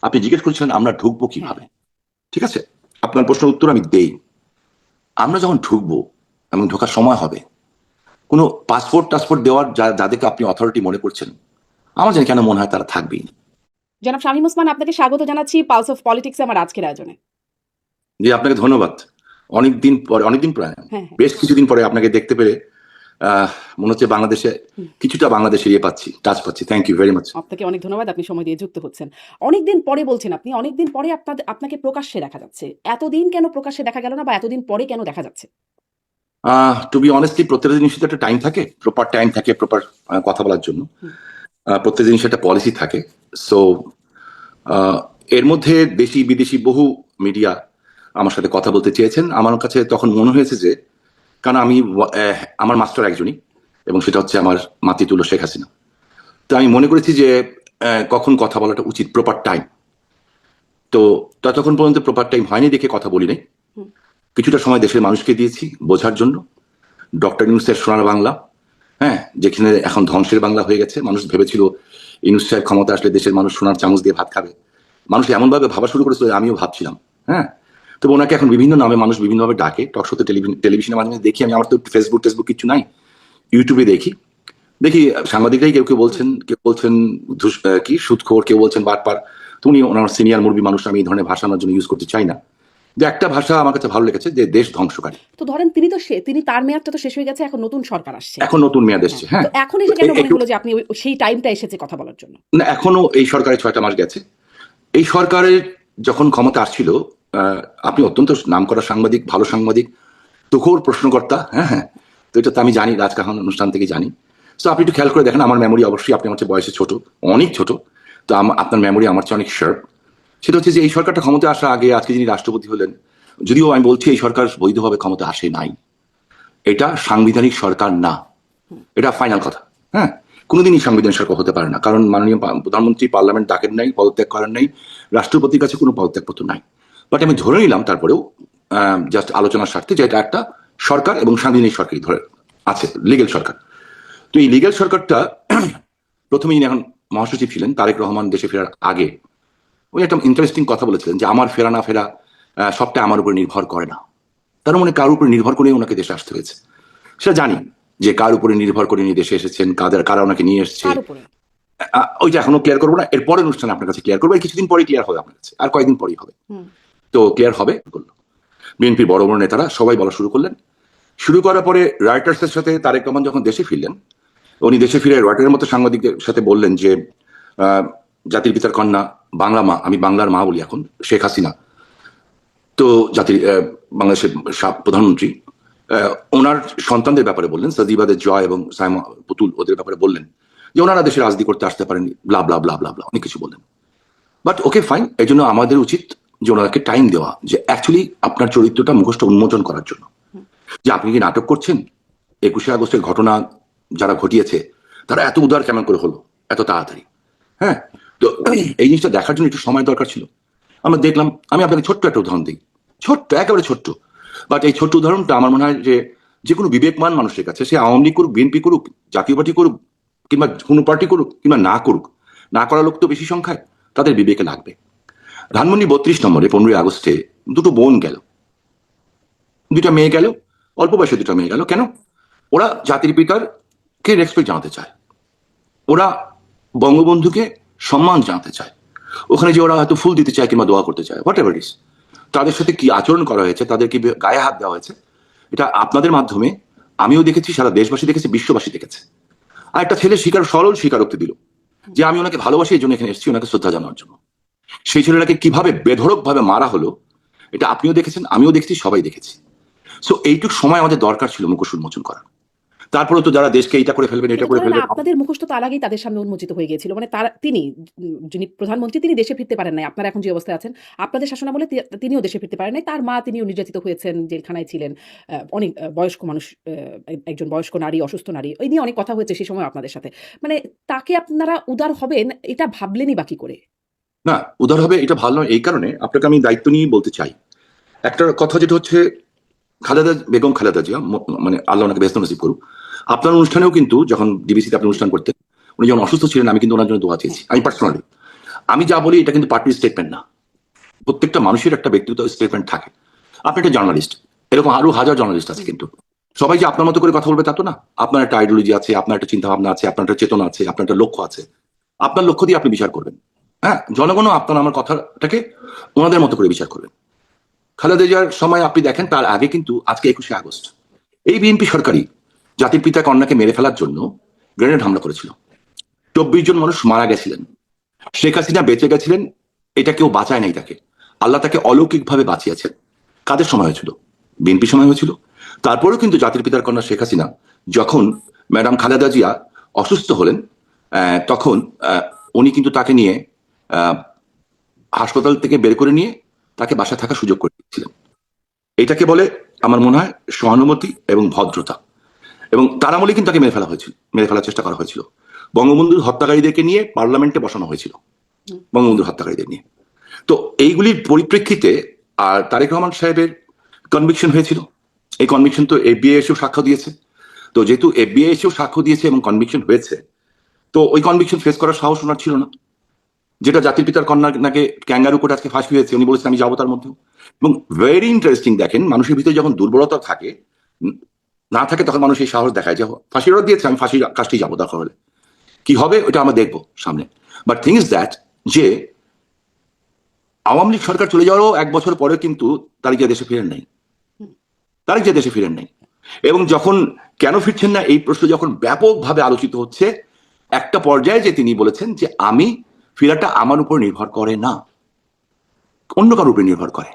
আপনি জিজ্ঞেস করছিলেন আমরা ঢুকবো কিভাবে। ঠিক আছে, আপনার প্রশ্নের উত্তর আমি দেই। আমরা যখন ঢুকবো এবং ঢোকার সময় হবে, কোনো পাসপোর্ট টাসপোর্ট দেওয়ার যাদেরকে আপনি অথরিটি মনে করছেন, আমার জানি কেন মনে হয় তারা থাকবেই না। জনাব শামীম ওসমান, আপনাকে স্বাগত জানাচ্ছি পালস অফ পলিটিক্সে আমার আজকের আয়োজনে। জি, আপনাকে ধন্যবাদ। অনেকদিন পরে হ্যাঁ, বেশ কিছুদিন পরে আপনাকে দেখতে পেরে মনে হচ্ছে বাংলাদেশে কিছুটা বাংলাদেশে টাচ পাচ্ছি। Thank you very much. আপনাকে অনেক ধন্যবাদ, আপনি সময় দিয়ে যুক্ত হচ্ছেন। অনেকদিন পরে বলছেন আপনি, অনেকদিন পরে আপনাকে প্রকাশ্যে দেখা যাচ্ছে। এতদিন কেন প্রকাশ্যে দেখা গেল না, বা এতদিন পরে কেন দেখা যাচ্ছে? টু বি অনেস্টলি, প্রত্যেকটা জিনিসের একটা টাইম থাকে, প্রপার টাইম থাকে প্রপার কথা বলার জন্য। প্রত্যেক জিনিসের একটা পলিসি থাকে। সো এর মধ্যে দেশি বিদেশি বহু মিডিয়া আমার সাথে কথা বলতে চেয়েছেন। আমার কাছে তখন মনে হয়েছে যে, কারণ আমি আমার মাস্টার একজনই, এবং সেটা হচ্ছে আমার মাতৃতুল্য শেখ হাসিনা। তো আমি মনে করেছি যে কখন কথা বলাটা উচিত, প্রপার টাইম। তো ততক্ষণ পর্যন্ত প্রপার টাইম হয়নি দেখে কথা বলি নাই। কিছুটা সময় দেশের মানুষকে দিয়েছি বোঝার জন্য। ডক্টর ইউনূসের সোনার বাংলা, হ্যাঁ, যেখানে এখন ধ্বংসের বাংলা হয়ে গেছে। মানুষ ভেবেছিল ইউনূস সাহেব ক্ষমতা আসলে দেশের মানুষ সোনার চামচ দিয়ে ভাত খাবে। মানুষ এমনভাবে ভাবা শুরু করেছিল, আমিও ভাবছিলাম। হ্যাঁ, তো ওনাকে এখন বিভিন্ন নামে মানুষ বিভিন্নভাবে ডাকে। টকশোতে, টেলিভিশনের মাধ্যমে দেখি আমি। আমার তো ফেসবুক কিছু নাই, ইউটিউবে দেখি সাংবাদিকরাই কেউ কেউ বলছেন কি সুদখোর, কেউ বলছেন বাটপার। তো উনি ওনার সিনিয়র মুরবি মানুষ, আমি এই ধরনের ভাষা আমার জন্য ইউজ করতে চাই না। যে একটা ভাষা আমার কাছে ভালো লেগেছে, যে দেশ ধ্বংসকারী। তো ধরেন তিনি তার মেয়াদটা তো শেষ হয়ে গেছে, এখন নতুন সরকার আসছে, এখন নতুন মেয়াদ এসছে। হ্যাঁ, তো এখন এসে কেন মনে হলো যে আপনি সেই টাইমটা এসেছে কথা বলার জন্য? না, এখনো এই সরকারের 6টা মাস গেছে। এই সরকারের যখন ক্ষমতা আসছিল, আপনি অত্যন্ত নামকরা সাংবাদিক, ভালো সাংবাদিক, তুখোর প্রশ্নকর্তা। হ্যাঁ, তো এটা তো আমি জানি, রাজকাহন অনুষ্ঠান থেকে জানি। তো আপনি একটু খেয়াল করে দেখেন, আমার মেমোরি অবশ্যই, আপনি আমার চেয়ে বয়সে ছোট, অনেক ছোট, তো আপনার মেমোরি আমার চেয়ে অনেক শার্প। সেটা হচ্ছে যে এই সরকারটা ক্ষমতা আসা আগে, আজকে যিনি রাষ্ট্রপতি হলেন, যদিও আমি বলছি এই সরকার বৈধভাবে ক্ষমতা আসে নাই, এটা সাংবিধানিক সরকার না, এটা ফাইনাল কথা। হ্যাঁ, কোনোদিনই সাংবিধানিক সরকার হতে পারে না, কারণ মাননীয় প্রধানমন্ত্রী পার্লামেন্ট ডাকেন নাই, পদত্যাগ করেন নাই, রাষ্ট্রপতির কাছে কোনো পদত্যাগপত্র নাই। বাট আমি ধরে নিলাম তারপরেও, জাস্ট আলোচনার স্বার্থে, যে এটা একটা সরকার এবং সাংবিধানিক সরকারই ধরে আছে, লিগেল সরকার। তো এই লিগেল সরকারটা প্রথমে যিনি এখন মহাসচিব ছিলেন, তারেক রহমান দেশে ফেরার আগে উনি একটা ইন্টারেস্টিং কথা বলেছিলেন যে আমার ফেরা না ফেরা সবটা আমার উপর নির্ভর করে না। তার মানে কার উপর নির্ভর করে ওনাকে দেশে আসতে হয়েছে, সেটা জানি যে কার উপরে নির্ভর করে উনি দেশে এসেছেন, কারা ওনাকে নিয়ে এসছে। ওইটা এখনো ক্লিয়ার করবো না, এরপরে অনুষ্ঠান আপনার কাছে ক্লিয়ার করবো। কিছুদিন পরে ক্লিয়ার হবে আপনার কাছে, আর কয়েকদিন পরেই হবে। তো ক্লিয়ার হবে করলো। বিএনপির বড় বড় নেতারা সবাই বলা শুরু করলেন। শুরু করার পরে রয়টার্সের সাথে তারেক রহমান যখন দেশে ফিরলেন, উনি দেশে ফিরে রয়টারের মতো সাংবাদিকদের সাথে বললেন যে জাতির পিতার কন্যা, বাংলা মা, আমি বাংলার মা বলি এখন, শেখ হাসিনা, তো জাতির বাংলাদেশের প্রধানমন্ত্রী, ওনার সন্তানদের ব্যাপারে বললেন, সাজিবাদের জয় এবং সাইমা পুতুল, ওদের ব্যাপারে বললেন যে ওনারা দেশে রাজনীতি করতে আসতে পারেনি, ব্লা ব্লা ব্লা ব্লা ব্লা, অনেক কিছু বললেন। বাট ওকে ফাইন, এই জন্য আমাদের উচিত যে ওনাকে টাইম দেওয়া, যে অ্যাকচুয়ালি আপনার চরিত্রটা মুখস্থ উন্মোচন করার জন্য, যে আপনি কি নাটক করছেন। 21শে আগস্টের ঘটনা যারা ঘটিয়েছে তারা এত উদার কেমন করে হলো এত তাড়াতাড়ি। হ্যাঁ, তো এই জিনিসটা দেখার জন্য একটু সময় দরকার ছিল। আমরা দেখলাম। আমি আপনাকে ছোট্ট একটা উদাহরণ দিই, ছোট্ট, একেবারে ছোট্ট। বাট এই ছোট্ট উদাহরণটা আমার মনে হয় যে কোনো বিবেকমান মানুষের কাছে, সে আওয়ামী লীগ করুক, বিএনপি করুক, জাতীয় পার্টি করুক, কিংবা কোনো পার্টি করুক, কিংবা না করুক, না করা লোক তো বেশি সংখ্যায়, তাদের বিবেকে লাগবে। ধানমন্ডি 32 নম্বরে 15ই আগস্টে দুটো বোন গেল, দুটা মেয়ে গেল, অল্প বয়সে দুটা মেয়ে গেল। কেন? ওরা জাতির পিতার কে রেসপেক্ট জানাতে চায়, ওরা বঙ্গবন্ধুকে সম্মান জানাতে চায়। ওখানে যে ওরা হয়তো ফুল দিতে চায় কিংবা দোয়া করতে চায়, হোয়াট এভার ইস, তাদের সাথে কি আচরণ করা হয়েছে, তাদের কি গায়ে হাত দেওয়া হয়েছে, এটা আপনাদের মাধ্যমে আমিও দেখেছি, সারা দেশবাসী দেখেছে, বিশ্ববাসী দেখেছে। আর একটা ছেলে সরল স্বীকারোক্তি দিল যে আমি ওনাকে ভালোবাসি, এই জন্য এখানে এসেছি ওনাকে শ্রদ্ধা জানানোর জন্য। সেই ছেলেটাকে কিভাবে বেধড়ক ভাবে মারা হলো, এটা আপনিও দেখেছেন, আমিও দেখেছি, সবাই দেখেছি। সো এইটুক সময় আমাদের দরকার ছিল মুখোশ উন্মোচন করা। তারপরে তো যারা দেশকে এটা করে ফেলবেন, এটা করে ফেলবেন, আপনাদের মুখোশ তো তার আগেই তাদের সামনে উন্মোচিত হয়ে গিয়েছিল। মানে তিনি যিনি প্রধানমন্ত্রী, তিনি দেশে ফিরতে পারেন নাই, আপনারা এখন যে অবস্থায় আছেন, আপনাদের শাসনামলে তিনিও দেশে ফিরতে পারেন নাই। তার মা, তিনিও নির্যাতিত হয়েছেন, জেলখানায় ছিলেন। অনেক বয়স্ক মানুষ, একজন বয়স্ক নারী, অসুস্থ নারী, এই নিয়ে অনেক কথা হয়েছে সেই সময় আপনাদের সাথে। মানে তাকে আপনারা উদার হবেন এটা ভাবলেনই বাকি করে? না, উদার হবে এটা ভালো নয়। এই কারণে আপনাকে আমি দায়িত্ব নিয়ে বলতে চাই একটা কথা, যেটা হচ্ছে বেগম খালেদা জিয়া, মানে আল্লাহ ওনাকে ব্যস্ত নসিব করুক, আপনার অনুষ্ঠানেও কিন্তু যখন ডিবিসিতে আপনি অনুষ্ঠান করতেন, উনি যখন অসুস্থ ছিলেন, আমি কিন্তু ওনার জন্য দোয়া চেয়েছি, আমি পার্সোনালি। আমি যা বলি এটা কিন্তু পার্টির স্টেটমেন্ট না, প্রত্যেকটা মানুষের একটা ব্যক্তিগত স্টেটমেন্ট থাকে। আপনি একটা জার্নালিস্ট, এরকম আরো হাজার জার্নালিস্ট আছে, কিন্তু সবাই যে আপনার মতো করে কথা বলবে তা তো না। আপনার একটা আইডিওলজি আছে, আপনার একটা চিন্তা ভাবনা আছে, আপনার একটা চেতনা আছে, আপনার একটা লক্ষ্য আছে। আপনার লক্ষ্য দিয়ে আপনি বিচার করবেন। হ্যাঁ, জনগণও আপনার আমার কথাটাকে ওনাদের মতো করে বিচার করবেন। খালেদা জিয়ার সময় আপনি দেখেন, তার আগে কিন্তু আজকে 21শে আগস্ট এই বিএনপি সরকারই জাতির পিতা কন্যাকে মেরে ফেলার জন্য গ্রেনেড হামলা করেছিল। 24 জন মানুষ মারা গেছিলেন। শেখ হাসিনা বেঁচে গেছিলেন, এটা কেউ বাঁচায় নাই তাকে। আল্লাহ তাকে অলৌকিকভাবে বাঁচিয়েছেন। কাদের সময় হয়েছিল? বিএনপি সময় হয়েছিল। তারপরেও কিন্তু জাতির পিতার কন্যা শেখ হাসিনা যখন ম্যাডাম খালেদা জিয়া অসুস্থ হলেন, তখন উনি কিন্তু তাকে নিয়ে হাসপাতাল থেকে বের করে নিয়ে তাকে বাসায় থাকার সুযোগ করে দিয়েছিলেন। এটাকে বলে আমার মনে হয় সহানুভূতি এবং ভদ্রতা। এবং তার আমলে কিন্তু তাকে মেরে ফেলা হয়েছিল, মেরে ফেলার চেষ্টা করা হয়েছিল। বঙ্গবন্ধুর হত্যাকারীদেরকে নিয়ে পার্লামেন্টে বসানো হয়েছিল, বঙ্গবন্ধুর হত্যাকারীদের নিয়ে। তো এইগুলির পরিপ্রেক্ষিতে আর তারেক রহমান সাহেবের কনভিকশন হয়েছিল। এই কনভিকশন তো এফবিআই এসেও সাক্ষ্য দিয়েছে। তো যেহেতু এফবিআই এসেও সাক্ষ্য দিয়েছে এবং কনভিকশন হয়েছে, তো ওই কনভিকশন ফেস করার সাহস ওনার ছিল না। যেটা জাতির পিতার কন্যা নাকি ক্যাঙ্গারু কোর্টে আজকে ফাঁসি হয়েছে, উনি বলেছেন আমি যাবো তার মধ্যে। এবং ভেরি ইন্টারেস্টিং, দেখেন মানুষের ভিতরে যখন দুর্বলতা থাকে না থাকে, তখন মানুষ এই সাহস দেখায় যে ফাঁসির অর্ডার দিয়েছে, আমি ফাঁসির কাজটি যাবো, দরকার হলে কি হবে ওটা আমরা দেখবো সামনে। বাট থিং ইজ দ্যাট যে আওয়ামী লীগ সরকার চলে যাওয়ারও 1 বছর পরে কিন্তু তারিক জিয়া দেশে ফিরেন নাই, তারিক জিয়া দেশে ফিরেন নাই। এবং যখন কেন ফিরছেন না এই প্রশ্ন যখন ব্যাপকভাবে আলোচিত হচ্ছে, একটা পর্যায়ে যে তিনি বলেছেন যে আমি ফিরাটা আমার উপর নির্ভর করে না, অন্য কারোর উপর নির্ভর করে।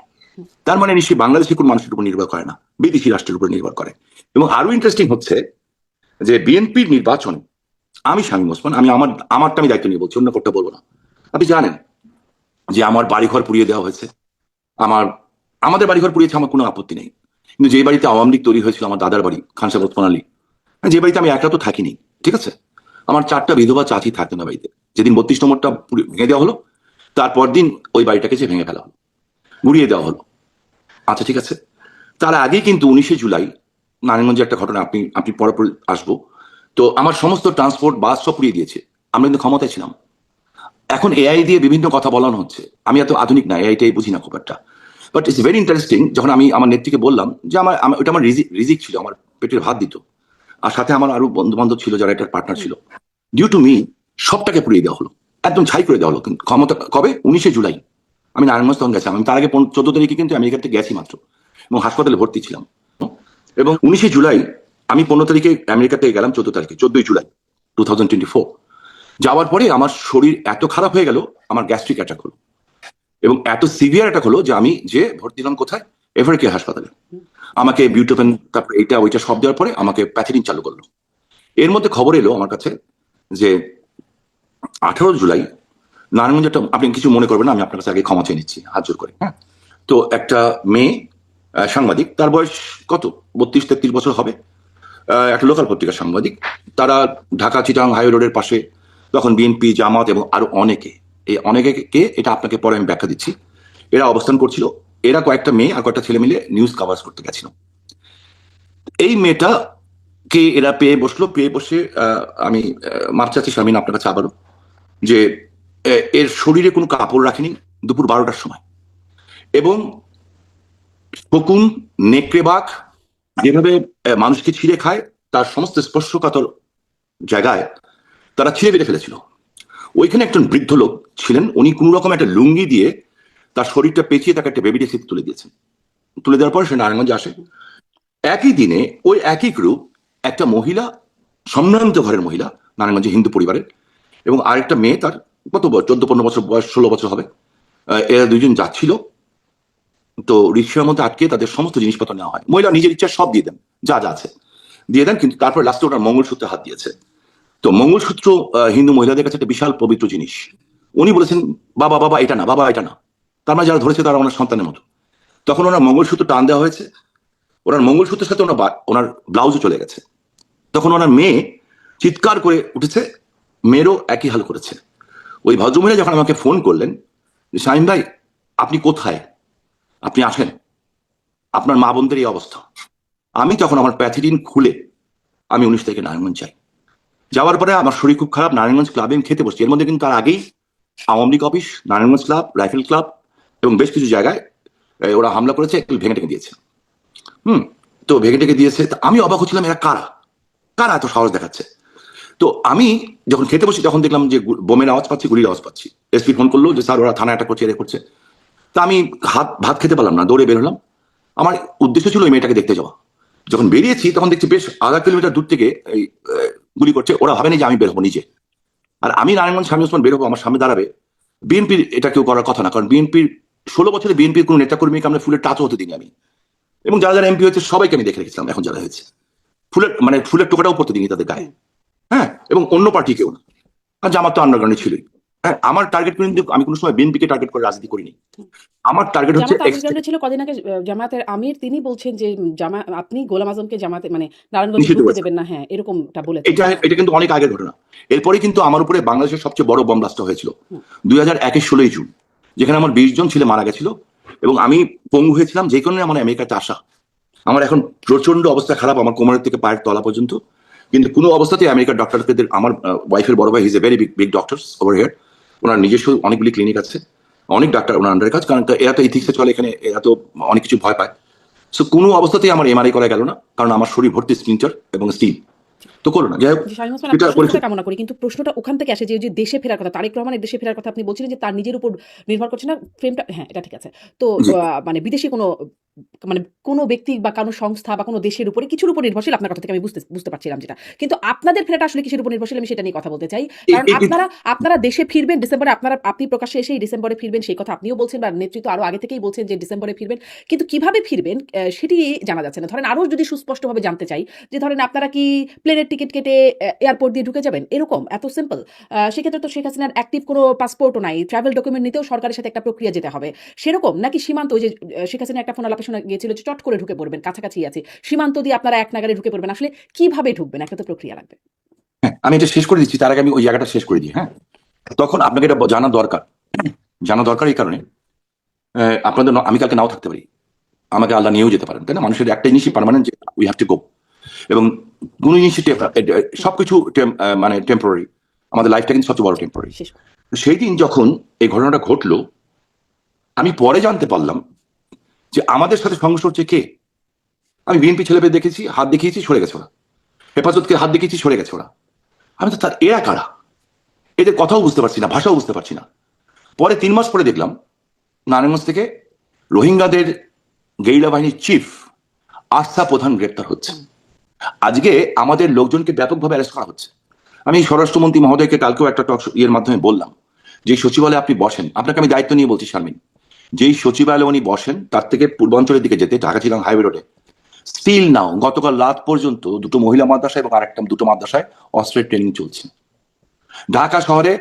তার মানে নিশ্চয়ই বাংলাদেশের কোন মানুষের উপর নির্ভর করে না, বিদেশি রাষ্ট্রের উপর নির্ভর করে। এবং আরো ইন্টারেস্টিং হচ্ছে যে বিএনপির নির্বাচন, আমি শামীম ওসমান, আমি আমারটা আমি দায়িত্ব নিয়ে বলছি, অন্য কোনটা বলবো না। আপনি জানেন যে আমার বাড়িঘর পুড়িয়ে দেওয়া হয়েছে। আমাদের বাড়িঘর পুড়িয়েছে, আমার কোনো আপত্তি নেই। কিন্তু যে বাড়িতে আওয়ামী লীগ তৈরি হয়েছিল, আমার দাদার বাড়ি খান সাহেব ওসমান আলী, যে বাড়িতে আমি একা তো থাকিনি, ঠিক আছে, আমার 4টা বিধবা চাচি থাকতো না বাড়িতে। যেদিন 32 নম্বরটা ভেঙে দেওয়া হলো, তারপর দিন ওই বাড়িটাকে যে ভেঙে ফেলা হলো, গুড়িয়ে দেওয়া হলো। আচ্ছা ঠিক আছে, তার আগে কিন্তু 19শে জুলাই নারায়ণগঞ্জে একটা ঘটনা, আপনি পরে আসবো। তো আমার সমস্ত ট্রান্সপোর্ট বাস সব পুড়িয়ে দিয়েছে, আমরা কিন্তু ক্ষমতায় ছিলাম। এখন এআই দিয়ে বিভিন্ন কথা বলানো হচ্ছে, আমি এত আধুনিক না, এআইটাই বুঝি না খুব একটা। বাট ইটস ভেরি ইন্টারেস্টিং, যখন আমি আমার নেত্রীকে বললাম যে ওটা আমার রিজিক ছিল, আমার পেটের ভাত দিত, আর সাথে আমার আরো বন্ধু বান্ধব ছিল যারা এটার পার্টনার ছিল। ডিউ টু মি সবটাকে পুড়িয়ে দেওয়া হলো, একদম ছাই করে দেওয়া হলো। কিন্তু ক্ষমতা কবে? 19শে জুলাই। আমি নারায়ণগঞ্জ তখন গেছিলাম, আমি তার আগে 14 তারিখে কিন্তু আমেরিকা থেকে গেছি মাত্র, এবং হাসপাতালে ভর্তি ছিলাম। এবং 19শে জুলাই আমি 15 তারিখে আমেরিকা থেকে গেলাম, 14 তারিখে, 14ই জুলাই 2024। যাওয়ার পরে আমার শরীর এত খারাপ হয়ে গেল, আমার গ্যাস্ট্রিক অ্যাটাক হলো, এবং এত সিভিয়ার অ্যাটাক হলো যে আমি যে ভর্তি হলাম কোথায়, এভারকে হাসপাতালে। আমাকে বিউটোপেন, তারপর এটা ওইটা সব দেওয়ার পরে আমাকে প্যাথিডিন চালু করলো। এর মধ্যে খবর এলো আমার কাছে যে 18 জুলাই নারায়ণগঞ্জ একটা, আপনি কিছু মনে করবেন না, আমি আপনার কাছে আগে ক্ষমা চেয়ে নিচ্ছি হাত জোর করে, হ্যাঁ। তো একটা মেয়ে সাংবাদিক, তার বয়স কত 32-33 বছর হবে, একটা লোকাল পত্রিকার সাংবাদিক। তারা ঢাকা চিটাগাং হাইওয়ে রোডের পাশে, তখন বিএনপি, জামাত এবং আরো অনেকে, এই অনেকে এটা আপনাকে পরে আমি ব্যাখ্যা দিচ্ছি, এরা অবস্থান করছিল। এরা কয়েকটা মেয়ে আর কয়েকটা ছেলে মিলে নিউজ কাভার করতে গেছিল। এই মেয়েটা কে এরা পেয়ে বসলো, পেয়ে বসে আমি মাপ চাচ্ছি শারমিন আপনার কাছে আবারও, যে এর শরীরে কোনো কাপড় রাখেনি দুপুর 12টার সময়, এবং শকুন, নেকড়ে বাঘ যেভাবে মানুষকে ছিঁড়ে খায়, তার সমস্ত স্পর্শকাতর জায়গায় তারা ছিঁড়ে বেড়ে ফেলেছিল। ওইখানে একজন বৃদ্ধ লোক ছিলেন, উনি কোন রকম একটা লুঙ্গি দিয়ে তার শরীরটা পেঁচিয়ে তাকে একটা বেবি ডেসিতে তুলে দিয়েছেন। তুলে দেওয়ার পর সে নারায়ণগঞ্জে আসে। একই দিনে ওই একই গ্রুপ, একটা মহিলা, সম্ভ্রান্ত ঘরের মহিলা, নারায়ণগঞ্জে হিন্দু পরিবারের, এবং আরেকটা মেয়ে, তার কত 14-15 বছর বয়স, 16 বছর হবে, এরা দুইজন যাচ্ছিল। তো রিক্সার মধ্যে আটকে তাদের সমস্ত জিনিসপত্র নেওয়া হয়। মহিলা নিজের ইচ্ছা সব দিয়ে দেন, যা যা আছে দিয়ে দেন, কিন্তু তারপর লাস্টে ওনার মঙ্গলসূত্রে হাত দিয়েছে। তো মঙ্গলসূত্র হিন্দু মহিলাদের কাছে একটা বিশাল পবিত্র জিনিস। উনি বলেছেন বাবা বাবা এটা না, বাবা এটা না। তার মানে যারা ধরেছে তারা ওনার সন্তানের মতো। তখন ওনার মঙ্গলসূত্র টান দেওয়া হয়েছে, ওনার মঙ্গলসূত্রের সাথে ওনার ব্লাউজও চলে গেছে। তখন ওনার মেয়ে চিৎকার করে উঠেছে, মেয়েরও একই হাল করেছে। ওই ভদ্রমহিলা যখন আমাকে ফোন করলেন যে শাহিন ভাই আপনি কোথায়, আপনি আসেন, আপনার মা বোনদের এই অবস্থা, আমি তখন আমার প্যাথিডিন খুলে আমি 19 তারিখে নারায়ণগঞ্জ যাই। যাওয়ার পরে আমার শরীর খুব খারাপ, নারায়ণগঞ্জ ক্লাবে আমি খেতে বসছি। এর মধ্যে কিন্তু তার আগেই Awami League office, Narayanganj club, rifle club এবং বেশ কিছু জায়গায় ওরা হামলা করেছে, একটু ভেঙে টেঙে দিয়েছে। তো ভেঙে টেঙে দিয়েছে, তা আমি অবাক হচ্ছিলাম এরা কারা, কারা এত সাহস দেখাচ্ছে। তো আমি যখন খেতে বসি তখন দেখলাম যে বোমের আওয়াজ পাচ্ছি, গুলির আওয়াজ পাচ্ছি। এসপি ফোন করলো যে স্যার ওরা থানা অ্যাটাক করছে, এ করছে। তা আমি ভাত খেতে পারলাম না, দৌড়ে বের হলাম। আমার উদ্দেশ্য ছিল ওই মেয়েটাকে দেখতে যাওয়া। যখন বেরিয়েছি তখন দেখছি বেশ আধা কিলোমিটার দূর থেকে এই গুলি করছে। ওরা ভাবেনি যে আমি বের হবো নিজে। আর আমি নারায়ণগঞ্জ স্বামী ওসমান বের হবো, আমার সামনে দাঁড়াবে বিএনপির, এটা কেউ করার কথা না। কারণ বিএনপির 16 বছরে বিএনপির কোনো নেতাকর্মীকে আমরা ফুলের টাচও হতে দিইনি আমি। এবং যারা যারা এমপি হয়েছে সবাইকে আমি দেখে রেখেছিলাম, এখন যারা হয়েছে ফুলের টোকাটাও পড়তে দিইনি তাদের গায়ে। হ্যাঁ, এবং অন্য পার্টি কেউ না। আর জামাত তো আন্ডারগ্রাউন্ডে ছিলই। হ্যাঁ, আমার টার্গেট কিন্তু আমি কোনো সময় বিএনপিকে টার্গেট করে রাজনীতি করিনি। আমার টার্গেট হচ্ছে জামাত আন্ডারগ্রাউন্ডে ছিল কদিন আগে। জামাতের আমির তিনি বলছেন যে আপনি গোলাম আজমকে জামাতে মানে নারায়ণগঞ্জে নিষিদ্ধ ঢুকতে করেছে। দেবেন না, হ্যাঁ এরকমটা বলেছেন। এটা কিন্তু অনেক আগের ঘটনা। এরপরে কিন্তু আমার উপরে বাংলাদেশের সবচেয়ে বড় বম ব্লাস্ট হয়েছিল 2001 16 জুন, যেখানে আমার 20 জন ছেলে মারা গেছিল এবং আমি পঙ্গু হয়েছিলাম, যে কারণে আমার আমেরিকাতে আসা। আমার এখন প্রচন্ড অবস্থা খারাপ, আমার কোমরের থেকে পায়ের তলা পর্যন্ত। কিন্তু কোনো অবস্থাতে আমেরিকার ডক্টরদের, আমার ওয়াইফের বড় ভাই, he's a very big doctors over here. ওনার নিজস্ব অনেকগুলি ক্লিনিক আছে, অনেক ডাক্তার ওনার আন্ডারের কাজ। কারণ এরা তো ইথিক্সে চলে, এখানে এরা তো অনেক কিছু ভয় পায়। সো কোনো অবস্থাতেই আমার এমআরআই করা গেল না, কারণ আমার শরীর ভর্তি স্প্লিন্টার এবং স্টিল। তো করো না, যাই হোক, জি, শামীম ওসমান, সেটা আপনার করেছে। সুস্থতা কামনা করি। কিন্তু প্রশ্নটা ওখান থেকে আসে যে ওই যে দেশে ফেরার কথা, তারেক রহমানের দেশে ফেরার কথা আপনি বলছিলেন যে তার নিজের উপর নির্ভর করছে না ফ্রেমটা, হ্যাঁ এটা ঠিক আছে। তো জি, মানে বিদেশি মানে কোনো ব্যক্তি বা কোনো সংস্থা বা কোনো দেশের উপরে কিছুর উপর নির্ভরশীল, আপনার কথা থেকে আমি বুঝতে পারছিলাম যেটা। কিন্তু আপনাদের ফেরাটা আসলে কিসের উপর নির্ভরশীল, আমি সেটা নিয়ে কথা বলতে চাই। কারণ আপনারা দেশে ফিরবেন ডিসেম্বরে, আপনি প্রকাশ্যে এসেই ডিসেম্বরে ফিরবেন সেই কথা আপনিও বলছেন, বা নেতৃত্ব আরো আগে থেকেই বলছেন যে ডিসেম্বরে ফিরবেন। কিন্তু কিভাবে ফিরবেন সেটি জানা যাচ্ছে না। ধরেন আরো যদি সুস্পষ্টভাবে জানতে চাই যে ধরেন আপনারা কি প্লেনের টিকিট কেটে এয়ারপোর্ট দিয়ে ঢুকে যাবেন, এরকম এত সিম্পল? সেক্ষেত্রে তো শেখ হাসিনার অ্যাক্টিভ কোনো পাসপোর্টও নাই, ট্রাভেল ডকুমেন্ট নিতেও সরকারের সাথে একটা প্রক্রিয়া যেতে হবে। সেরকম নাকি সীমান্ত, ওই যে শেখ হাসিনা একটা ফোন আলাপে শোনা গিয়েছিল যে চট করে ঢুকে পড়বেন, কাছাকাছি আছে সীমান্ত দিয়ে আপনারা এক নাগারে ঢুকে পড়বেন, আসলে কিভাবে ঢুকবেন, একটা তো প্রক্রিয়া লাগবে। হ্যাঁ, আমি এটা শেষ করে দিচ্ছি, তার আগে আমি ওই জায়গাটা শেষ করে দিই। হ্যাঁ, তখন আপনাকে এটা জানা দরকার এই কারণে, আপনাদের আমি কালকে নাও থাকতে পারি, আমাকে আল্লাহ নিয়েও যেতে পারেন, তাই না? মানুষের একটা জিনিসই পার্মানেন্ট, যে উই হ্যাভ টু গো। এবং কোন জিনিসই সবকিছু মানে টেম্পোরারি। আমাদের লাইফটা কিন্তু সবচেয়ে বড় টেম্পোরারি। শেষ। সেই দিন যখন এই ঘটনাটা ঘটলো, আমি পরে জানতে পারলাম যে আমাদের সাথে সংঘর্ষ হচ্ছে কে। আমি বিএনপি ছেলেপেলে দেখেছি, হাত দেখিয়েছি, সরে গেছে ওরা। হেফাজতকে হাত দেখিয়েছি, সরে গেছে ওরা। আমি তো তার এরা কারা, এদের কথাও বুঝতে পারছি না, ভাষাও বুঝতে পারছি না। পরে 3 মাস পরে দেখলাম নারায়ণগঞ্জ থেকে রোহিঙ্গাদের গেরিলা বাহিনীর চিফ আস্থা প্রধান গ্রেপ্তার হচ্ছে। আজকে আমাদের লোকজনকে ব্যাপকভাবে অ্যারেস্ট করা হচ্ছে। আমি স্বরাষ্ট্রমন্ত্রী মহোদয়কে কালকেও একটা টক ইয়ের মাধ্যমে বললাম, যে সচিবালয়ে আপনি বসেন, আপনাকে আমি দায়িত্ব নিয়ে বলছি শারমিন, যেই সচিবালয়ে উনি বসেন তার থেকে পূর্বাঞ্চলের দিকে যেতে ঢাকা চিরাং হাইওয়ে রোডে স্টিল নাও গতকাল রাত পর্যন্ত 2টো মহিলা মাদ্রাসা এবং দুটো মাদ্রাসায় অস্ত্রের ট্রেনিং চলছে। ঢাকা শহরে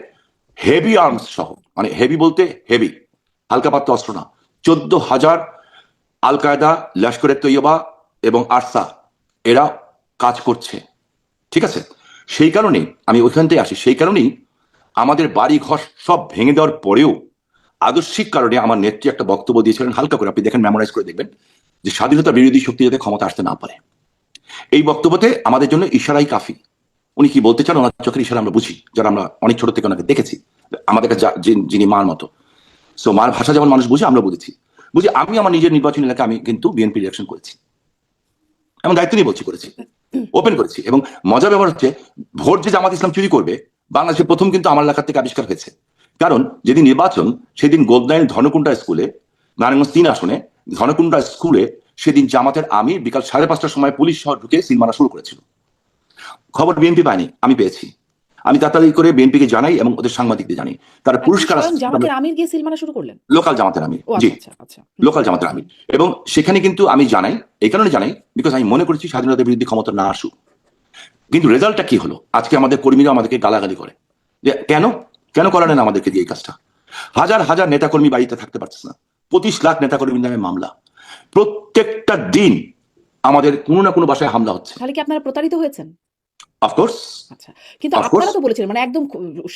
হেভি আর্মস সহ, মানে হেভি বলতে হেভি, হালকা পাত্র অস্ত্র না, 14,000 আল কায়দা, লস্করে তৈয়বা এবং আরসা এরা কাজ করছে। ঠিক আছে, সেই কারণেই আমি ওইখান থেকে আসি। সেই কারণেই আমাদের বাড়ি ঘর সব ভেঙে দেওয়ার পরেও আদর্শিক কারণে আমার নেত্রী একটা বক্তব্য দিয়েছিলেন, হালকা করে আপনি দেখেন, মেমোরাইজ করে দেখবেন, যে স্বাধীনতা বিরোধী শক্তি যাতে ক্ষমতা আসতে না পারে। এই বক্তব্যতে আমাদের জন্য ইশারাই কাফি। উনি কি বলতে চান ওনার চোখের ইশারা আমরা বুঝি, যারা আমরা অনেক ছোট থেকে ওনাকে দেখেছি, আমাদের কাছে যিনি মার মতো। সো মার ভাষা যেমন মানুষ বুঝে, আমরা বুঝি। আমি আমার নিজের নির্বাচনী এলাকায় আমি কিন্তু বিএনপি ইলেকশন করেছি, এমন দায়িত্ব নিয়ে বলছি, করেছি, ওপেন করেছি। এবং মজা ব্যাপার হচ্ছে, ভোট যে জামাত ইসলাম চুরি করবে বাংলাদেশে প্রথম কিন্তু আমার এলাকা থেকে আবিষ্কার হয়েছে। কারণ যেদিন নির্বাচন, সেদিন গোলদাইল ধনকুণ্ডা স্কুলে, নারায়ণগঞ্জ 3 আসনে ধনকুণ্ডা স্কুলে, সেদিন জামাতের আমির বিকাল 5:30টার সময় পুলিশ শহর ঢুকে সিল মারা শুরু করেছিল। খবর বিএনপি পায়নি, আমি পেয়েছি। আমি তাড়াতাড়ি করে বিএনপিকে জানাই এবং ওদের সাংবাদিকদের জানাই, তারা পুরস্কার স্বয়ং জামাতের আমির গিয়ে সিল মারা শুরু করলেন? লোকাল জামাতের আমির, ও জি, আচ্ছা আচ্ছা। লোকাল জামাতের আমির। এবং সেখানে কিন্তু আমি জানাই, এই কারণে জানাই বিকজ আমি মনে করেছি স্বাধীনতার বিরুদ্ধে ক্ষমতা না আসুক। কিন্তু রেজাল্টটা কি হলো, আজকে আমাদের কর্মীরা আমাদেরকে গালাগালি করে যে কেন কেন করালেন না আমাদেরকে দিয়ে এই কাজটা। হাজার হাজার নেতাকর্মী বাড়িতে থাকতে পারছে না, 25 লাখ নেতাকর্মীর নামে মামলা, প্রত্যেকটা দিন আমাদের কোনো না কোনো বাসায় হামলা হচ্ছে। তাহলে কি আপনারা প্রতারিত হয়েছেন? অফকোর্স, আচ্ছা, কিন্তু আপনারা তো বলেছিলেন, মানে একদম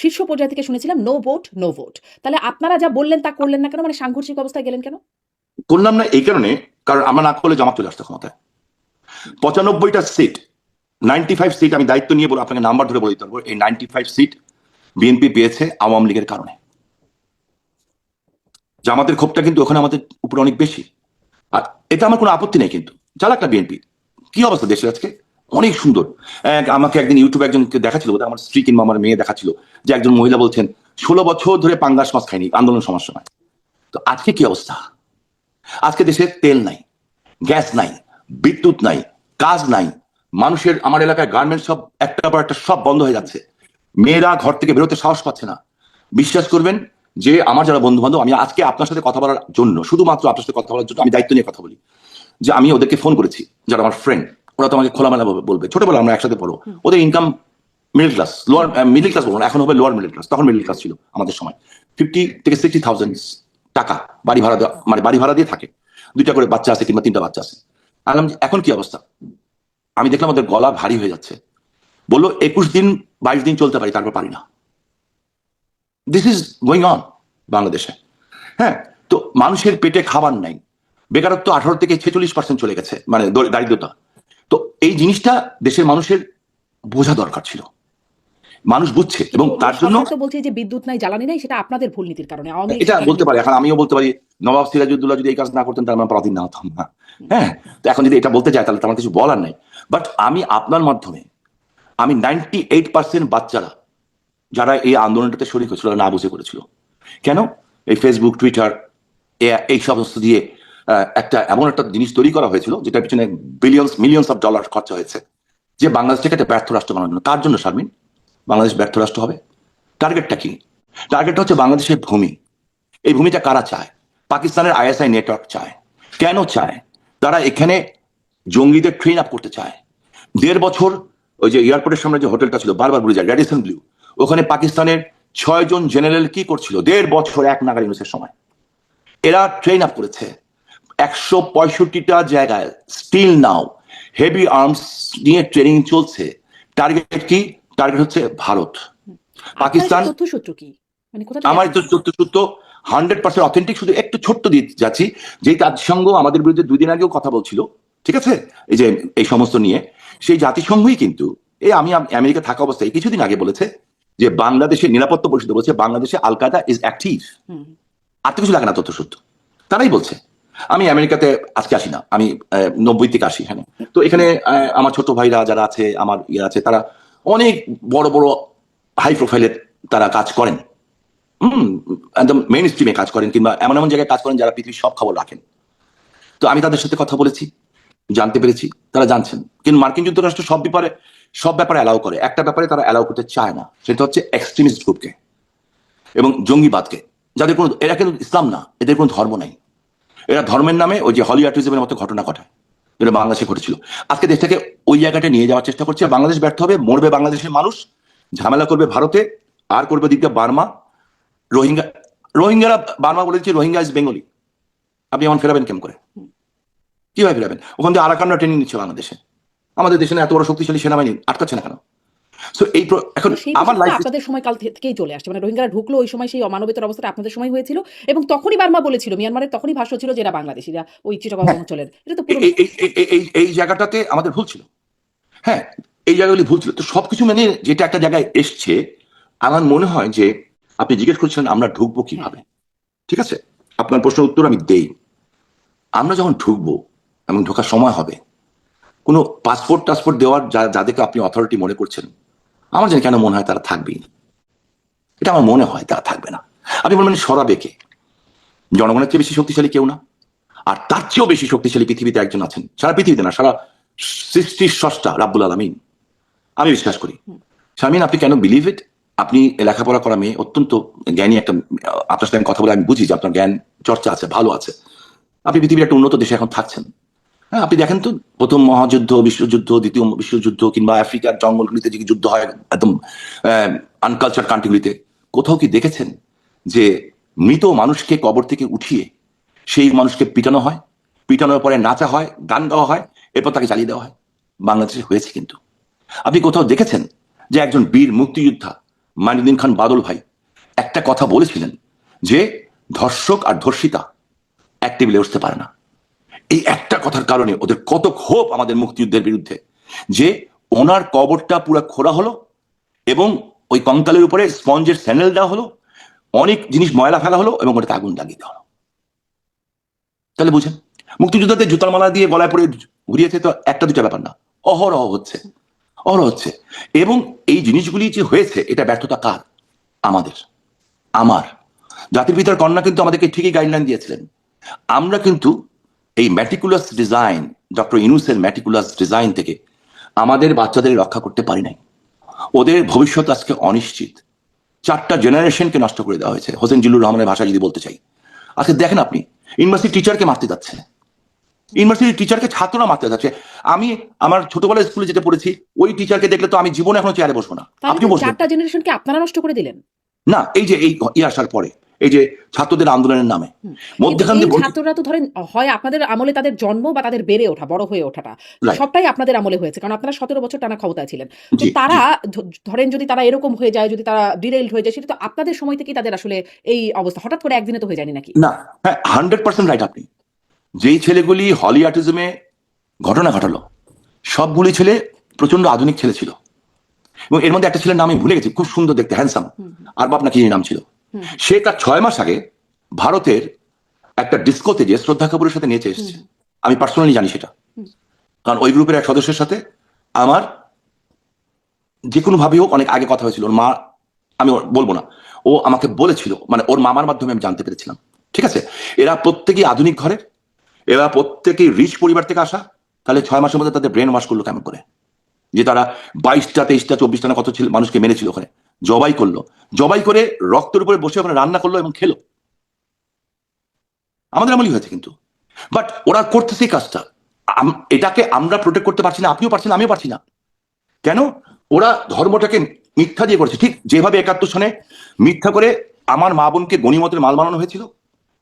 শীর্ষ পর্যায় থেকে শুনেছিলাম নো ভোট নো ভোট। তাহলে আপনারা যা বললেন তা করলেন না কেন, মানে সাংঘর্ষিক অবস্থায় গেলেন কেন? করলাম না এই কারণে, কারণ আমরা না করলে জামাত চলে আসতো ক্ষমতায়। 95টা সিট, 95 সিট, আমি দায়িত্ব নিয়ে বলে আপনাকে নাম্বার ধরে বলে দিতে পারবো, এই 95 সিট বিএনপি পেয়েছে আওয়ামী লীগের কারণে। জামাতের ক্ষোভটা কিন্তু ওখানে আমাদের উপরে অনেক বেশি। আর এটা আমার কোনো আপত্তি নেই, কিন্তু চালাক না বিএনপি। কি অবস্থা দেশের আজকে, অনেক সুন্দর। আমাকে একদিন ইউটিউবে একজনকে দেখাচ্ছিল, বোধহয় আমার স্ত্রী কিংবা আমার মেয়ে দেখাচ্ছিল, যে একজন মহিলা বলছেন 16 বছর ধরে পাঙ্গাস মাছ খায়নি আন্দোলন সমস্যা নয়। তো আজকে কি অবস্থা? আজকে দেশে তেল নাই, গ্যাস নাই, বিদ্যুৎ নাই, কাজ নাই, মানুষের, আমার এলাকায় গার্মেন্টস সব একটা পর একটা সব বন্ধ হয়ে যাচ্ছে, মেয়েরা ঘর থেকে বেরোতে সাহস পাচ্ছে না। বিশ্বাস করবেন যে আমার যারা বন্ধু বান্ধব, আমি আজকে আপনার সাথে কথা বলার জন্য, শুধুমাত্র আপনার সাথে কথা বলার জন্য আমি দায়িত্ব নিয়ে কথা বলি, যে আমি ওদেরকে ফোন করেছি, যারা আমার ফ্রেন্ড, ওরা তো আমাকে খোলামেলা বলবে, ছোটবেলা আমরা একসাথে পড়ো, ওদের income middle class, lower middle class বলবো না, এখন হবে লোয়ার মিডল ক্লাস, তখন মিডল ক্লাস ছিল আমাদের সময়, 50 থেকে 60,000 টাকা বাড়ি ভাড়া দেওয়া, মানে বাড়ি ভাড়া দিয়ে থাকে, 2টা করে বাচ্চা আছে কিংবা 3টা বাচ্চা আছে। আলাম এখন কি অবস্থা? আমি দেখলাম ওদের গলা ভারী হয়ে যাচ্ছে, বললো 21 দিন 22 দিন চলতে পারি, তারপর পারি না। দিস ইজ গোয়িং অন বাংলাদেশে। হ্যাঁ, তো মানুষের পেটে খাবার নাই, বেকারত্ব 18 থেকে 46% চলে গেছে, মানে দারিদ্রতা। তো এই জিনিসটা দেশের মানুষের বোঝা দরকার ছিল, মানুষ বুঝছে, এবং তার জন্য সরকার তো বলছে যে বিদ্যুৎ নাই, জ্বালানি নাই, সেটা আপনাদের ভুল নীতির কারণে, আওয়ামী লীগ এটা সরকারের বলতে পারি। নীতির এখন আমিও বলতে পারি নবাব সিরাজউদ্দৌলা যদি এই কাজ না করতেন তাহলে আমরা পরাধীন না হতাম না। হ্যাঁ, তো এখন যদি এটা বলতে যায় তাহলে তো আমার কিছু বলার নাই। বাট আমি আপনার মাধ্যমে, আমি 98% বাচ্চারা যারা এই আন্দোলনটাতে শরীক হয়েছিল না বুঝে করেছিল। কেন? এই ফেসবুক, টুইটার, এই সমস্ত দিয়ে একটা এমন একটা জিনিস তৈরি করা হয়েছিল যেটার পিছনে মিলিয়ন্স অফ ডলার খরচা হয়েছে, যে বাংলাদেশটাকে একটা ব্যর্থ রাষ্ট্র বানানোর জন্য। কার জন্য শারমিন বাংলাদেশ ব্যর্থ রাষ্ট্র হবে? টার্গেটটা কি? টার্গেটটা হচ্ছে বাংলাদেশের ভূমি। এই ভূমিটা কারা চায়? পাকিস্তানের আইএসআই নেটওয়ার্ক চায়। কেন চায়? তারা এখানে জঙ্গিদের ট্রেন আপ করতে চায়। 1.5 বছর ওই যে এয়ারপোর্টের সামনে যে হোটেলটা ছিল বারবার বুঝে যায়, রেডিসন ব্লু, ওখানে পাকিস্তানের 6 জন জেনারেল কি করছিল 1.5 বছর এক নাগার ইউনুসের সময়? এরা ট্রেন আপ করেছে 165টা জায়গায়, স্টিল নাও হেভি আর্মস নিয়ে ট্রেনিং চলছে। টার্গেট কি? টার্গেট হচ্ছে ভারত, পাকিস্তান। তথ্যসূত্র কি, মানে কোথা থেকে আমার আসছে? তো সত্য 100% অথেন্টিক। শুধু একটু ছোট্ট দিয়ে যাচ্ছি, যেই জাতিসংঘ আমাদের বিরুদ্ধে 2 দিন আগেও কথা বলছিল, ঠিক আছে, এই যে এই সমস্ত নিয়ে, সেই জাতিসংঘই কিন্তু আমি আমেরিকা থাকা অবস্থায় কিছুদিন আগে বলেছে যে বাংলাদেশের নিরাপত্তা পরিষদ বলছে বাংলাদেশে আল কায়দা ইজ অ্যাক্টিভ। আর তো কিছু লাগে না, তথ্য সত্য তারাই বলছে। আমি আমেরিকাতে আজকে আসি না, আমি 90 থেকে আসি এখানে। তো এখানে আমার ছোট ভাইরা যারা আছে, আমার ইয়ে আছে, তারা অনেক বড় বড় হাই প্রোফাইলের তারা কাজ করেন, একদম মেইন স্ট্রিমে কাজ করেন, কিংবা এমন এমন জায়গায় কাজ করেন যারা পৃথিবীর সব খবর রাখেন। তো আমি তাদের সাথে কথা বলেছি, জানতে পেরেছি তারা জানছেন। কিন্তু মার্কিন যুক্তরাষ্ট্র সব ব্যাপারে অ্যালাউ করে, একটা ব্যাপারে তারা অ্যালাউ করতে চায় না, সেটা হচ্ছে এক্সট্রিমিস্ট গ্রুপকে এবং জঙ্গিবাদকে, যাদের কোনো, এরা কিন্তু ইসলাম না, এদের কোনো ধর্ম নাই, এরা ধর্মের নামে ওই যে হলিউডিজমের মতো ঘটনা ঘটায়, যেটা বাংলাদেশে ঘটেছিল। আজকে দেশটাকে ওই জায়গাটা নিয়ে যাওয়ার চেষ্টা করছে। বাংলাদেশ ব্যর্থ হবে, মরবে বাংলাদেশের মানুষ, ঝামেলা করবে ভারতে, আর করবে দিকটা বার্মা, রোহিঙ্গারা বার্মা বলে দিচ্ছে রোহিঙ্গা ইজ বেঙ্গলি। আপনি এমন ফেরাবেন কেমন করে? কিভাবে ফেরাবেন? ওখান থেকে আরাকানরা ট্রেনিং নিচ্ছে বাংলাদেশে। আমাদের দেশে এত বড় শক্তিশালী সেনাবাহিনী আটকাচ্ছে না কেন? সো এই এখন সেই আমার বিষয়টা লাইফ আপনাদের সময়কাল থেকেই চলে আসছে, মানে রোহিঙ্গারা ঢুকলো ওই সময়, সেই অমানবিকতার অবস্থাটা আপনাদের সময় হয়েছিল, এবং তখনই বার্মা বলেছিল, মিয়ানমারের তখনই ভাষ্য ছিল যে এরা বাংলাদেশিরা ওই চিটাগং অঞ্চলের। এটা তো পুরো এই জায়গাটাতে আমাদের ভুল ছিল। হ্যাঁ, এই জায়গাগুলি ভুল ছিল। তো সবকিছু মেনে যেটা একটা জায়গায় এসছে, আমার মনে হয় যে আপনি জিজ্ঞেস করছিলেন আমরা ঢুকবো কিভাবে, ঠিক আছে, আপনার প্রশ্নের উত্তর আমি দেই। আমরা যখন ঢুকবো এবং ঢোকার সময় হবে, কোনো টাসপোর্ট দেওয়ার যাদেরকে আপনি অথরিটি মনে করছেন, আমার জানি কেন মনে হয় তারা থাকবেই না। এটা আমার মনে হয় তারা থাকবে না। আপনি বলবেন সরাবে কে? জনগণের চেয়ে বেশি শক্তিশালী কেউ না, আর তার চেয়েও বেশি শক্তিশালী পৃথিবীতে একজন আছেন, সারা পৃথিবীতে না, সারা সৃষ্টির স্রষ্টা রাব্বুল আলামিন। আমি বিশ্বাস করি। শারমিন, আপনি কেন বিলিভ ইট? আপনি লেখাপড়া করা মেয়ে, অত্যন্ত জ্ঞানী একটা, আপনার সাথে কথা বলে আমি বুঝি যে আপনার জ্ঞান চর্চা আছে, ভালো আছে। আপনি পৃথিবীর একটা উন্নত দেশে এখন থাকছেন। হ্যাঁ, আপনি দেখেন তো প্রথম মহাযুদ্ধ, বিশ্বযুদ্ধ, দ্বিতীয় বিশ্বযুদ্ধ, কিংবা আফ্রিকার জঙ্গলগুলিতে যে যুদ্ধ হয় একদম আনকালচার কান্ট্রিগুলিতে, কোথাও কি দেখেছেন যে মৃত মানুষকে কবর থেকে উঠিয়ে সেই মানুষকে পিটানো হয়, পিটানোর পরে নাচা হয়, গান গাওয়া হয়, এরপর তাকে জ্বালিয়ে দেওয়া হয়? বাংলাদেশে হয়েছে কিন্তু। আপনি কোথাও দেখেছেন যে একজন বীর মুক্তিযোদ্ধা মাইনুদ্দিন খান বাদল ভাই একটা কথা বলেছিলেন যে ধর্ষক আর ধর্ষিতা এক টেবিলে উঠতে পারে না? এই একটা কথার কারণে ওদের কত ক্ষোভ আমাদের মুক্তিযুদ্ধের বিরুদ্ধে, যে ওনার কবরটা পুরো খোঁড়া হলো এবং ওই কঙ্কালের উপরে স্পঞ্জের স্যান্ডেল দেওয়া হলো, অনেক জিনিস ময়লা ফেলা হলো এবং ওটাতে আগুন লাগিয়ে দেওয়া হলো। তাহলে বুঝেন, মুক্তিযোদ্ধাদের জুতার মালা দিয়ে গলায় পরে ঘুরিয়েছে তো একটা দুটা ব্যাপার না, অহরহ হচ্ছে, অহরহ হচ্ছে। এবং এই জিনিসগুলি যে হয়েছে, এটা ব্যর্থতা কার? আমাদের, আমার। জাতির পিতার কন্যা কিন্তু আমাদেরকে ঠিকই গাইডলাইন দিয়েছিলেন। আমরা কিন্তু এই ম্যাটিকুলাস ডিজাইন, ডক্টর ইউনূসের ম্যাটিকুলাস ডিজাইন থেকে আমাদের বাচ্চাদের রক্ষা করতে পারি নাই। ওদের ভবিষ্যৎ আজকে অনিশ্চিত। 4টা জেনারেশনকে নষ্ট করে দেওয়া হয়েছে। হোসেন জিল্লুর রহমানের ভাষা যদি বলতে চাই, আজকে দেখেন আপনি ইউনিভার্সিটি টিচারকে মারতে যাচ্ছে, ইউনিভার্সিটি টিচারকে ছাত্ররা মারতে যাচ্ছে। আমি আমার ছোটবেলায় স্কুলে যেটা পড়েছি, ওই টিচারকে দেখলে তো আমি জীবনে এখনো চেয়ারে বসবো না। তাহলে আপনি কি বসবেন 4টা জেনারেশনকে আপনারা নষ্ট করে দিলেন? না? এই যে এই আসার পরে, এই যে ছাত্রদের আন্দোলনের নামে কিন্তু মধ্যখান এই দিয়ে ছাত্ররা তো ধরেন হয় আপনাদের আমলে তাদের জন্ম বা তাদের বেড়ে ওঠা, বড় হয়ে ওঠাটা Right. সবটাই আপনাদের আমলে হয়েছে, কারণ আপনারা 17 বছর টানা ক্ষমতায় ছিলেন। তো জি, তারা ধরেন যদি তারা এরকম হয়ে যায়, যদি তারা ডিরেইলড হয়ে যায়, সেটা তো আপনাদের সময় থেকেই তাদের আসলে এই অবস্থা, হঠাৎ করে একদিনে তো হয়ে যায়নি নাকি? না, হ্যাঁ 100% রাইট আপনি। যেই ছেলেগুলি হলিয়াটিজমে ঘটনা ঘটালো, সবগুলি ছেলে প্রচন্ড আধুনিক ছেলে ছিল। এবং এর মধ্যে একটা ছেলের নাম আমি ভুলে গেছি, খুব সুন্দর দেখতে, হ্যান্ডসাম, আর বাপ নাকি নাম ছিল। সে তার 6 মাস আগে ভারতের একটা ডিস্কোতে যে শ্রদ্ধা কাপুরের সাথে নেচে এসেছে। আমি পার্সোনালি জানি সেটা, কারণ ওই গ্রুপের এক সদস্যের সাথে আমার যে কোনো ভাবে হোক অনেক আগে কথা হয়েছিল। ওর মা, আমি বলবো না, ও আমাকে বলেছিল, মানে ওর মামার মাধ্যমে আমি জানতে পেরেছিলাম। ঠিক আছে, এরা প্রত্যেকেই আধুনিক ঘরের, এরা প্রত্যেকেই রিচ পরিবার থেকে আসা। তাহলে 6 মাসের মধ্যে তাদের ব্রেন ওয়াশ করলো কেমন করে? যে তারা 22টা 23টা 24টা না কত মানুষকে মেরেছিল ওখানে, জবাই করলো, জবাই করে রক্তের উপরে বসে ওখানে রান্না করলো এবং খেলো। আমাদের আমলই হয়েছে কিন্তু। বাট ওরা করতেছে এই কাজটা, এটাকে আমরা প্রোটেক্ট করতে পারছি না, আপনিও পারছেন না, আমিও পারছি না। কেন? ওরা ধর্মটাকে মিথ্যা দিয়ে করেছে, ঠিক যেভাবে 71 সনে মিথ্যা করে আমার মা বোনকে গণিমতের মাল বানানো হয়েছিল,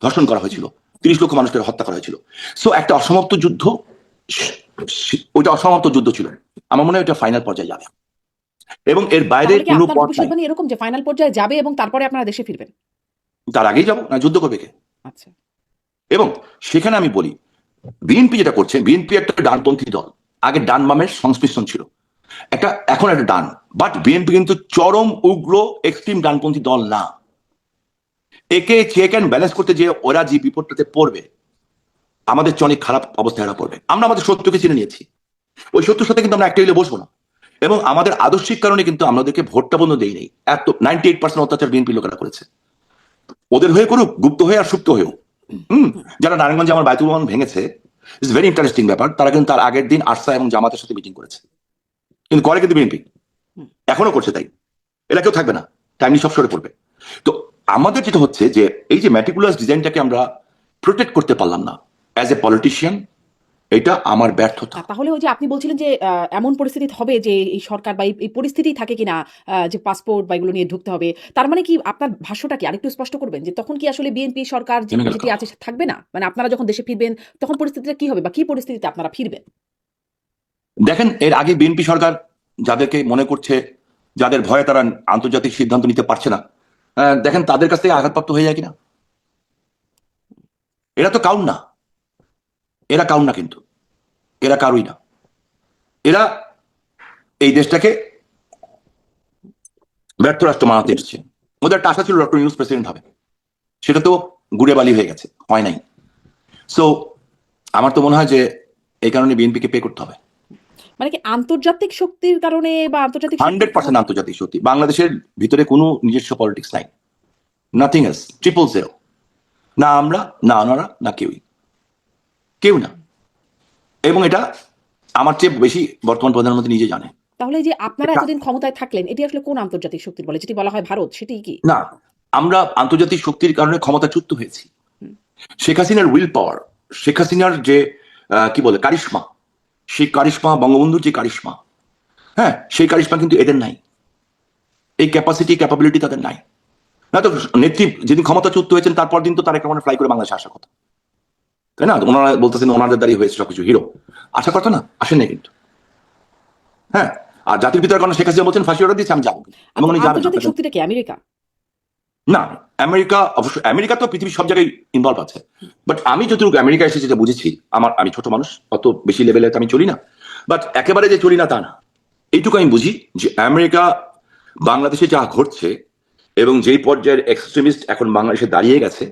ধর্ষণ করা হয়েছিল, 30 লক্ষ মানুষকে হত্যা করা হয়েছিল। সো একটা অসমাপ্ত যুদ্ধ, ওইটা অসমাপ্ত যুদ্ধ ছিল। আমার মনে হয় এটা ফাইনাল পর্যায়ে যাবে এবং এর বাইরে তাহলে কি কোনো আপনার পথ নাই। ভবিষ্যৎবাণী এরকম যে ফাইনাল পর্যায়ে যাবে এবং তারপরে আপনারা দেশে ফিরবেন? তার আগেই যাবো না, যুদ্ধ করবে কে? আচ্ছা, এবং সেখানে আমি বলি, বিএনপি যেটা করছে, বিএনপি একটা ডানপন্থী দল, আগে ডান বামের সংমিশ্রণ ছিল, এখন একটা ডান। বাট বিএনপি কিন্তু চরম উগ্র এক্সট্রিম ডানপন্থী দল না। একে চেক অ্যান্ড ব্যালেন্স করতে যে ওরা যে বিপদটাতে পড়বে, আমাদের অনেক খারাপ অবস্থায় এরা পড়বে। আমরা আমাদের সত্যকে চিনে নিয়েছি, ওই সত্যের সাথে কিন্তু আমরা একটা হলে বসবো না। এবং আমাদের আদর্শিক কারণে কিন্তু আমাদেরকে ভোটটা বন্ধ দেই নেই। এত 98% অত্যাচার বিএনপি লোকেরা করেছে, ওদের হয়ে করুক, গুপ্ত হয়ে আর সুপ্ত হয়েও। যারা নারায়ণগঞ্জে আমার বায়তুল মামুন ভেঙেছে, ইটস ভেরি ইন্টারেস্টিং ব্যাপার, তারা কিন্তু তার আগের দিন আরসা এবং জামাতের সাথে মিটিং করেছে, কিন্তু করে কিন্তু বিএনপি, এখনো করছে তাই। এরা কেউ থাকবে না, টাইমলি সব সরে পড়বে। তো আমাদের যেটা হচ্ছে যে এই যে ম্যাটিকুলাস ডিজাইনটাকে আমরা প্রোটেক্ট করতে পারলাম না অ্যাজ এ পলিটিশিয়ান, এটা আমার ব্যর্থতা। তাহলে ওই যে আপনি বলছিলেন যে এমন পরিস্থিতি হবে যে এই সরকার বা এই পরিস্থিতি থাকে কিনা, যে পাসপোর্ট বা এগুলো নিয়ে ঢুকতে হবে, তার মানে কি আপনার ভাষ্যটা কি আরেকটু স্পষ্ট করবেন, যে তখন কি আসলে বিএনপি সরকার যেটি আছে থাকবে না, মানে আপনারা যখন দেশে ফিরবেন তখন পরিস্থিতিটা কি হবে বা কি পরিস্থিতিতে আপনারা ফিরবেন? দেখেন, এর আগে বিএনপি সরকার যাদেরকে মনে করছে, যাদের ভয়ে তারা আন্তর্জাতিক সিদ্ধান্ত নিতে পারছে না, দেখেন তাদের কাছ থেকে আঘাতপ্রাপ্ত হয়ে যায় কিনা। এরা তো কাউন না, এরা কাউন না, কিন্তু এরা কারুই না। এরা এই দেশটাকে ব্যর্থ রাষ্ট্র বানাতে এসছে। ওদের একটা আশা ছিল ডক্টর ইউনূস প্রেসিডেন্ট হবে, সেটা তো গুড়ে বালি হয়ে গেছে, হয় নাই। সো আমার তো মনে হয় যে এই কারণে বিএনপিকে পে করতে হবে। মানে কি আন্তর্জাতিক শক্তির কারণে বা আন্তর্জাতিক 100% আন্তর্জাতিক শক্তি। বাংলাদেশের ভিতরে কোনো নিজস্ব পলিটিক্স নাই, নাথিং এলস, 000। না আমরা, না ওনারা, না কেউই, কেউ না। এবং এটা আমার চেয়ে বেশি বর্তমান প্রধানমন্ত্রী নিজে জানে। তাহলে যে আপনারা এতদিন ক্ষমতায় থাকলেন, এটি আসলে কোন আন্তর্জাতিক শক্তির বলে, যেটি বলা হয় ভারত, সেটি কি? না, আমরা আন্তর্জাতিক শক্তির কারণে ক্ষমতাচ্যুত হয়েছি। শেখ হাসিনার উইল পাওয়ার, শেখ হাসিনার যে কি বলে কারিশমা, সেই কারিশমা, বঙ্গবন্ধুর যে কারিশমা, হ্যাঁ সেই কারিশমা কিন্তু এদের নাই, এই ক্যাপাসিটি ক্যাপাবিলিটি তাদের নাই। না তো নেত্রী যেদিন ক্ষমতাচ্যুত হয়েছেন তারপর দিন তো তারেক রহমান ফ্লাই করে বাংলাদেশে আসার কথা, তাই না? ওনারা বলতেছেন ওনাদের দাঁড়িয়ে হয়েছে সবকিছু, হিরো আসার কথা না, আসেন না কিন্তু। হ্যাঁ, আর জাতির পিতার কারণে শেখ হাসিনা বলছেন ফাঁসি অর্ডার দিয়েছে, আমি যাবো, এবং উনি যাবেন। আন্তর্জাতিক শক্তিটা কি আমেরিকা? না, আমেরিকা অবশ্য, আমেরিকা তো পৃথিবীর সব জায়গায় ইনভলভ আছে। বাট আমি যতটুকু আমেরিকা এসে যেটা বুঝেছি, আমি ছোট মানুষ, অত বেশি লেভেলে আমি চলি না, বাট একেবারে যে চলি না তা না। এইটুকু আমি বুঝি যে আমেরিকা বাংলাদেশে যা ঘটছে এবং যেই পর্যায়ের এক্সট্রিমিস্ট এখন বাংলাদেশে দাঁড়িয়ে গেছে,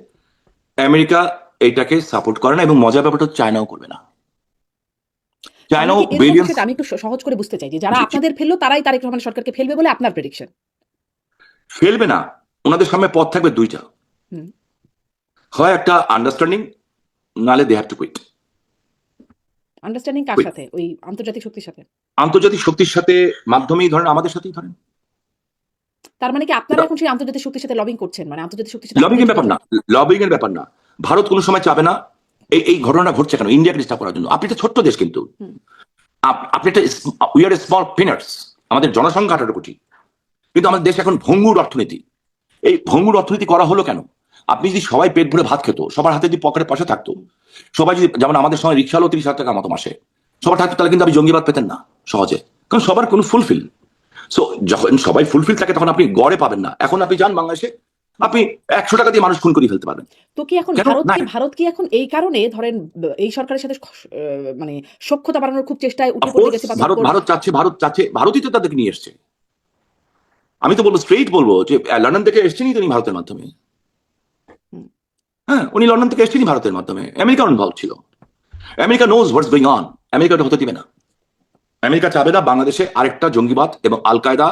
আমেরিকা এইটাকে সাপোর্ট করে না, এবং মজার ব্যাপারটা হচ্ছে চায়নাও করবে না। তার মানে চায়নাও কি এরকম বিলিয়ন্স। বিষয়টা আমি একটু সহজ করে বুঝতে চাই যে যারা আপনাদের ফেললো তারাই তারেক রহমান সরকারকে ফেলবে বলে আপনার প্রেডিকশন। ফেলবে না, ওনাদের সামনে পথ থাকবে দুইটা, হুম। হয় একটা আন্ডারস্ট্যান্ডিং, নালে they have to quit. Understanding কার সাথে? ওই আন্তর্জাতিক শক্তির সাথে? আন্তর্জাতিক শক্তির সাথে মাধ্যমেই ধরেন, আমাদের সাথেই ধরেন। তার মানে কি আপনারা এখন সেই আন্তর্জাতিক শক্তির সাথে লবিং করছেন, মানে আন্তর্জাতিক শক্তির সাথে লবিং আপনাদের এর ব্যাপার না, লবিং এর ব্যাপার না। ভারত কোনো সময় চাবে না এই এই ঘটনা ঘটছে কেন ইন্ডিয়াকে ডিস্টার্ব করার জন্য। আপনি একটা ছোট্ট দেশ, কিন্তু হুম। আপনি একটা উই আর স্মল পিনার্স, আমাদের জনসংখ্যা 18 কোটি, কিন্তু আমাদের দেশ এখন ভঙ্গুর অর্থনীতি। এই ভঙ্গুর অর্থনীতি করা হলো কেন? আপনি যদি সবাই পেট ভরে ভাত খেত, সবার হাতে যদি পকেটে পয়সা থাকতো, সবাই যদি, যেমন আমাদের সময় রিক্সা হলো 30,000 টাকা মতো মাসে, সবার থাকতো, তাহলে কিন্তু আপনি জঙ্গিবাদ পেতেন না সহজে, কারণ সবার কোনো ফুলফিল। সো যখন সবাই ফুলফিল থাকে তখন আপনি গড়ে পাবেন না। এখন আপনি যান বাংলাদেশে, আপনি 100 টাকা দিয়ে মানুষ খুন করে ফেলতে পারবেন। তো কি এখন কেন? না, ভারত কি এখন এই কারণে ধরেন এই সরকারের সাথে মানে সখ্যতা বাড়ানোর খুব চেষ্টায় উঠে পড়ে অফকোর্স গেছে বা ভারত চাচ্ছে, ভারতই তো তাদেরকে নিয়ে এসছে। আমি তো বলবো, স্ট্রেইট বলবো যে লন্ডন থেকে এসছেনই তিনি ভারতের মাধ্যমে। হুম। হ্যাঁ, উনি লন্ডন থেকে এসছেনই ভারতের মাধ্যমে। আমেরিকা ইনভলভ ছিল। America knows what's going on. America এটা হতে দিবে না। আমেরিকা চাবে না বাংলাদেশে আরেকটা জঙ্গিবাদ এবং আল কায়দা,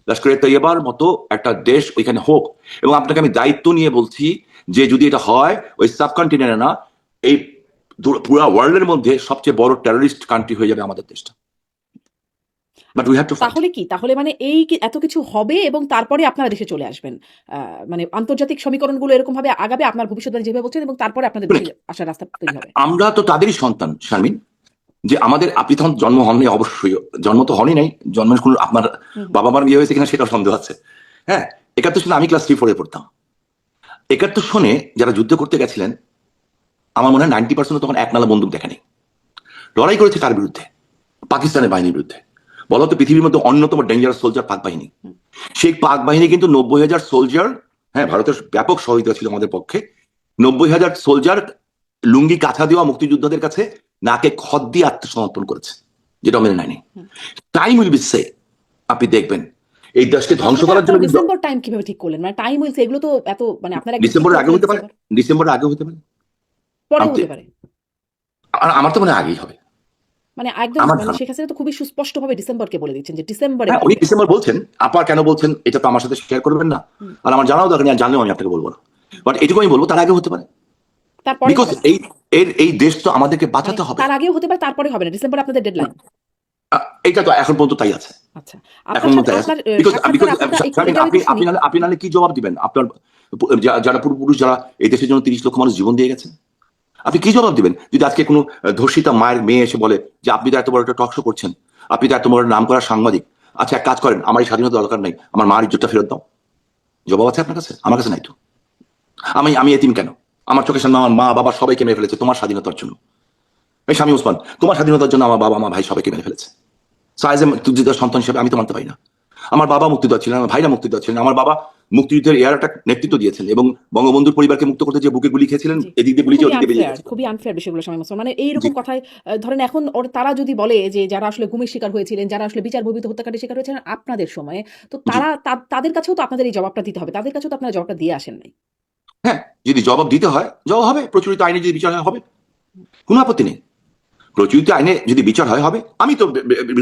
লস্করে তৈয়বার মতো একটা দেশ ওইখানে হোক। এবং আপনাকে আমি দায়িত্ব নিয়ে বলছি যে যদি এটা হয়, ওই সাবকন্টিনেন্টে না, এই পুরো ওয়ার্ল্ডের মধ্যে সবচেয়ে বড় টেররিস্ট কান্ট্রি হয়ে যাবে আমাদের দেশটা। But we have to fight. তাহলে মানে এই এত কিছু হবে এবং তারপরে আপনারা দেশে চলে আসবেন, মানে আন্তর্জাতিক সমীকরণগুলো এরকম ভাবে আগাবে আপনার ভবিষ্যৎবাণী যেভাবে বলছেন, এবং তারপরে আপনাদের দেশে আসার রাস্তা তৈরি হবে। আমরা তো তাদেরই সন্তান শারমিন, যে আমাদের, আপনি তখন জন্ম হননি, অবশ্যই জন্ম তো হনই নাই, জন্মের কোনো আপনার বাবা মার বিয়ে হয়েছে কিনা সেটা সন্দেহ আছে। হ্যাঁ, 71 সনে আমি ক্লাস 3-4 পড়তাম। 71 সনে যারা যুদ্ধ করতে গেছিলেন, আমার মনে হয় 90% তখন এক নালা বন্দুক দেখেনি। লড়াই করেছে কার বিরুদ্ধে? পাকিস্তানের বাহিনীর বিরুদ্ধে। বলতো পৃথিবীর মধ্যে অন্যতম ডেঞ্জারাস সোলজার পাক বাহিনী। সেই পাক বাহিনী কিন্তু 90,000 সোলজার, হ্যাঁ ভারতের ব্যাপক সহযোগিতা ছিল আমাদের পক্ষে, 90,000 সোলজার লুঙ্গি কাঁথা দেওয়া মুক্তিযোদ্ধাদের কাছে নাকে খত দিয়ে আত্মসমর্পণ করেছে, যেটা মেনে নেয়নি। টাইম উইল বি সে, আপনি দেখবেন এই দেশকে ধ্বংস করার জন্য। ডিসেম্বর টাইম কিভাবে ঠিক করলেন? মানে টাইম উইলস এগুলো তো এত, মানে আপনারা ডিসেম্বরের আগে হতে পারে, ডিসেম্বরের আগে হতে পারে, পরে হতে পারে। আমার তো মনে হয় আগেই হবে। মানে একদম, মানে শেখ হাসিনা তো খুবই সুস্পষ্টভাবে ডিসেম্বরকে বলে দিচ্ছেন যে ডিসেম্বরে। হ্যাঁ, উনি ডিসেম্বর বলছেন। আপনার কেন বলছেন এটা তো আমার সাথে শেয়ার করবেন না, আর আমার জানাও দরকার নেই, জানলেও আমি আপনাকে বলবো না। বাট এটুকু আমি বলবো, তার আগে হতে পারে, বিকজ এই দেশ তো আমাদেরকে বাঁচাতে হবে। তার আগেও হতে পারে, তারপরে হবে না, ডিসেম্বর আপনাদের ডেডলাইন। এইটা তো এখন পর্যন্ত তাই আছে। আচ্ছা, এখন তাই আছে। আপনি নাহলে কি জবাব দিবেন আপনার যারা পূর্বপুরুষ, যারা এই দেশের জন্য 30 লক্ষ মানুষ জীবন দিয়ে গেছেন? আপনি কি জবাব দিবেন যদি আজকে কোনো ধর্ষিতা মায়ের মেয়ে এসে বলে যে আপনি তো এত বড় একটা টক শো করছেন, আপনি তো এত বড় নাম করা সাংবাদিক, আচ্ছা এক কাজ করেন, আমার এই স্বাধীনতা দরকার নাই, আমার মার ইজ্জতটা ফেরত দাও? জবাব আছে আপনার কাছে? আমার কাছে নাই তো। আমি এতিম কেন? আমার চোখের সামনে আমার মা বাবা সবাইকে মেরে ফেলেছে তোমার স্বাধীনতার জন্য। এই স্বামী ওসমান, তোমার স্বাধীনতার জন্য আমার বাবা, আমার ভাই সবাইকে মেরে ফেলেছে। মুক্তিযোদ্ধার সন্তান হিসেবে আমি তো মানতে পারি না। আমার বাবা মুক্তিযোদ্ধা ছিলেন, আমার ভাইরা মুক্তিযোদ্ধা ছিলেন, আমার বাবা মুক্তিযুদ্ধের এর একটা নেতৃত্ব দিয়েছেন, এবং বঙ্গবন্ধুর পরিবারকে মুক্ত করতে যে বুকে গুলি খেয়েছিলেন, এদিক দিয়ে গুলি ওদিক দিয়ে বেরিয়ে গেছে। খুবই আনফেয়ার বিষয়গুলো সময় মানে এইরকম কথায় ধরেন এখন তারা যদি বলে যে যারা আসলে গুমের শিকার হয়েছিলেন, যারা আসলে বিচার বহির্ভূত হত্যাকাণ্ডের শিকার হয়েছিলেন আপনাদের সময়ে, তো তারা তাদের কাছেও তো আপনাদের এই জবাবটা দিতে হবে, তাদের কাছেও তো আপনারা জবাবটা দিয়ে আসেন নাই। হ্যাঁ, যদি জবাব দিতে হয় জবাব হবে, প্রচলিত আইনে যদি বিচার হয় হবে, কোনো আপত্তি নেই। প্রচলিত আইনে যদি বিচার হয় হবে। আমি তো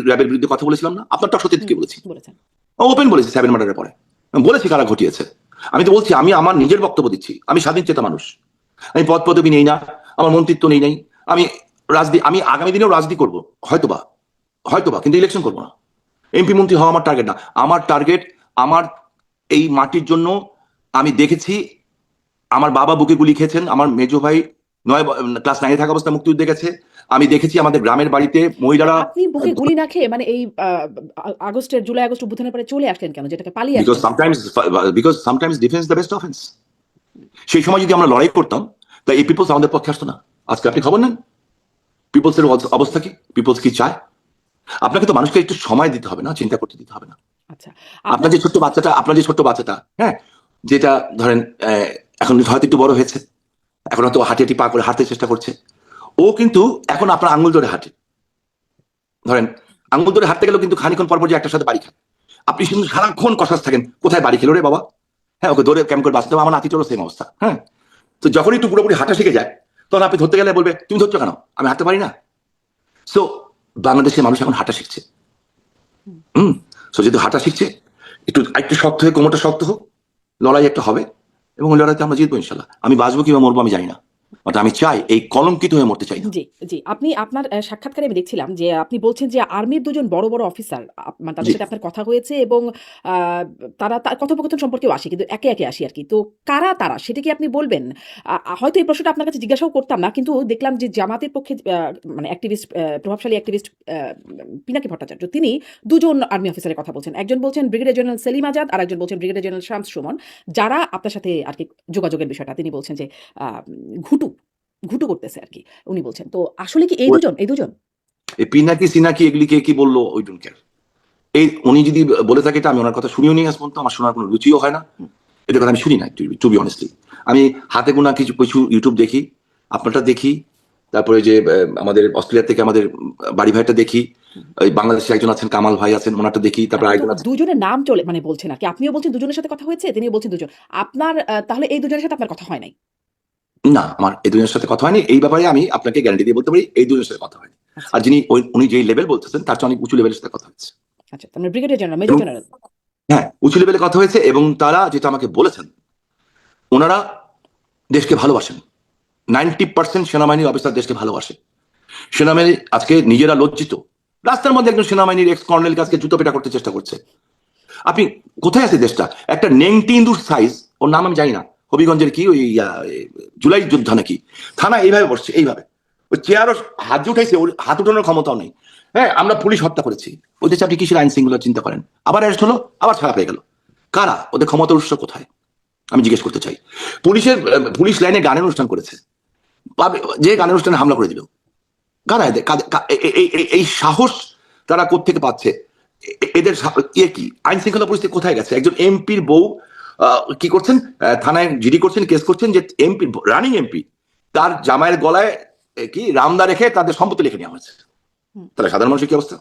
র্যাবের বিরুদ্ধে কথা বলেছিলাম না, আপনার টক শোতে কি বলেছি? ওপেন বলেছি 7 মার্ডারের পরে বলেছি কারা ঘটিয়েছে। আমি তো বলছি, আমি আমার নিজের বক্তব্য দিচ্ছি, আমি স্বাধীন চেতা মানুষ, আমি পদ পদবি নেই না, আমার মন্ত্রিত্ব নেই নাই, আমি আগামী দিনেও রাজনীতি করবো হয়তোবা, কিন্তু ইলেকশন করবো না। এমপি মন্ত্রী হওয়া আমার টার্গেট না। আমার টার্গেট, আমার এই মাটির জন্য আমি দেখেছি আমার বাবা বুকে গুলি খেয়েছেন, আমার মেজো ভাই ক্লাস 9-এ থাকা অবস্থায় মুক্তিযুদ্ধে গেছে, আমি দেখেছি আমাদের গ্রামের বাড়িতে মহিলারা। আপনি বুকে গুলি না খেয়ে মানে এই জুলাই আগস্ট অভ্যুত্থানের পরে চলে আসলেন কেন, যেটাকে পালিয়ে আসলেন? Because sometimes defence the best offence. সেই সময় যদি আমরা লড়াই করতাম, তাই এই পিপলস আমাদের পক্ষে আসতো না। আজকে আপনি খবর নেন পিপলস এর অবস্থা কি, পিপলস কি চায়। আপনাকে তো মানুষকে একটু সময় দিতে হবে না, চিন্তা করতে দিতে হবে না। আচ্ছা, আপনার যে ছোট্ট বাচ্চাটা, হ্যাঁ, যেটা ধরেন এখন হয়তো একটু বড় হয়েছে, এখন হয়তো হাঁটি পা করে হাঁটতে চেষ্টা করছে, ও কিন্তু এখন আপনার আঙুল ধরে হাঁটে। ধরেন আঙুল ধরে হাঁটতে গেলেও কিন্তু খানিক্ষণ পর যে একটার সাথে বাড়ি খায়। আপনি শুধু সারাক্ষণ কষাস থাকেন, কোথায় বাড়ি খেলো রে বাবা, হ্যাঁ, ওকে দৌড়ে কেমন করে বাঁচতে হবে। আমার নাতিটারও সেম অবস্থা। হ্যাঁ, তো যখন একটু পুরোপুরি হাঁটা শিখে যায়, তখন আপনি ধরতে গেলে বলবে তুমি ধরছো কেন, আমি হাঁটতে পারি না। সো বাংলাদেশের মানুষ এখন হাঁটা শিখছে। সো যেহেতু হাঁটা শিখছে, একটু শক্ত হয়ে, কোমরটা শক্ত হোক, লড়াই একটা হবে, এবং ওই লড়াইতে আমরা জিতবো ইনশাল্লাহ। আমি বাঁচবো কিংবা মরবো আমি জানি না, আমি চাই এই কলঙ্কিত হয়ে মরতে চাই না। জি, জি। আপনি আপনার সাক্ষাৎকারে আমি দেখছিলাম যে আপনি বলছেন যে আর্মির ২ জন বড়, বড় অফিসার মানে তাদের জি। সাথে আপনার কথা হয়েছে এবং আ তারা কথোপকথন সম্পর্কেও আসি। কিন্তু একে, একে আসি আরকি। তো কারা তারা? সেটা কি আপনি বলবেন? হয়তো এই প্রশ্নটা আপনার কাছে জিজ্ঞাসাও করতাম না। কিন্তু দেখলাম যে জামাতের পক্ষে মানে অ্যাক্টিভিস্ট প্রভাবশালী অ্যাক্টিভিস্ট পিনাকি ভট্টাচার্য তিনি ২ জন আর্মি অফিসারের কথা বলছেন। একজন বলছেন ব্রিগেডিয়ার জেনারেল সেলিম আজাদ, আরেকজন বলছেন ব্রিগেডিয়ার জেনারেল শামস সুমন। যারা আপনার সাথে আরকি যোগাযোগের বিষয়টা তিনি বলছেন যে আ ঘুটু ঘুটু করতেছে আরকি। উনি বলছেন। তো আসলে কি এই ২ জন? এই ২ জন? এই পিনাকি সিনাকি এগুলি কে কি বললো ওই ডোন্ট কেয়ার। এই উনি যদি বলে থাকে এটা, আমি ওনার কথা শুনিও নি আজ পর্যন্ত, আমার শোনার কোনো রুচিও হয় না, এদের কথা আমি শুনি না। টু বি অনেস্টলি আমি হাতে গোনা কিছু কিছু ইউটিউব দেখি, আপনারটা দেখি, তারপরে যে আমাদের অস্ট্রেলিয়া থেকে আমাদের বাড়ি ভাইটা দেখি, ওই বাংলাদেশে একজন আছেন কামাল ভাই আছেন, ওনারটা দেখি, তারপরে তো আরেকজন আছেন। ২ জনের নাম চলে মানে বলছেন আরকি। আপনিও বলছেন ২ জনের সাথে কথা হয়েছে, তিনিও বলছেন ২ জন। আপনার তাহলে এই ২ জনের সাথে আপনার কথা হয় নাই? না, আমার এই দুজনের সাথে কথা হয়নি। এই ব্যাপারে আমি আপনাকে গ্যারান্টি দিয়ে বলতে পারি এই দুজনের সাথে কথা হয়নি। আচ্ছা, আর যিনি উনি যেই লেভেল বলতেছেন তার চেয়ে অনেক উঁচু লেভেলের সাথে কথা হচ্ছে। আচ্ছা। তার মানে ব্রিগেডিয়ার জেনারেল, মেজর এবং জেনারেল। হ্যাঁ, উঁচু লেভেলে কথা হয়েছে, এবং তারা যেটা আমাকে বলেছেন, ওনারা দেশকে ভালোবাসেন। 90% সেনাবাহিনীর অফিসার দেশকে ভালোবাসে। সেনাবাহিনী আজকে নিজেরা লজ্জিত, রাস্তার মধ্যে একজন সেনাবাহিনীর এক্স কর্নেল আজকে জুতো পেটা করতে চেষ্টা করছে। আপনি কোথায় আছে দেশটা? একটা নেংটি ইন্দুর সাইজ, ওর নাম আমি জানি না, হবিগঞ্জের কি ওই জুলাই যোদ্ধা নাকি, থানা এইভাবে বসছে, এইভাবে ওই চেয়ারও হাত উঠাইছে, ওর হাত উঠানোর ক্ষমতাও নেই। হ্যাঁ, আমরা পুলিশ হত্যা করেছি, ওই দেশে আপনি কিসের আইন শৃঙ্খলা চিন্তা করেন? আবার অ্যারেস্ট হলো, আবার ছাড়া পেয়ে গেল। কারা? ওদের ক্ষমতার উৎস কোথায় আমি জিজ্ঞেস করতে চাই। পুলিশ লাইনে গানের অনুষ্ঠান করেছে, যে গানের অনুষ্ঠানে হামলা করে দিল, কারা এদের? এই সাহস তারা কোত্থেকে পাচ্ছে? এদের ইয়ে কি? আইন শৃঙ্খলা পরিস্থিতি কোথায় গেছে? একজন এমপির বউ কি করছেন, থানায় জিডি করছেন, কেস করছেন যে এমপি, রানিং এমপি, তার জামাইয়ের গলায় কি রামদা রেখে তাদের সম্পত্তি লিখে নেওয়া হয়েছে। তাহলে সাধারণ মানুষের কি অবস্থা?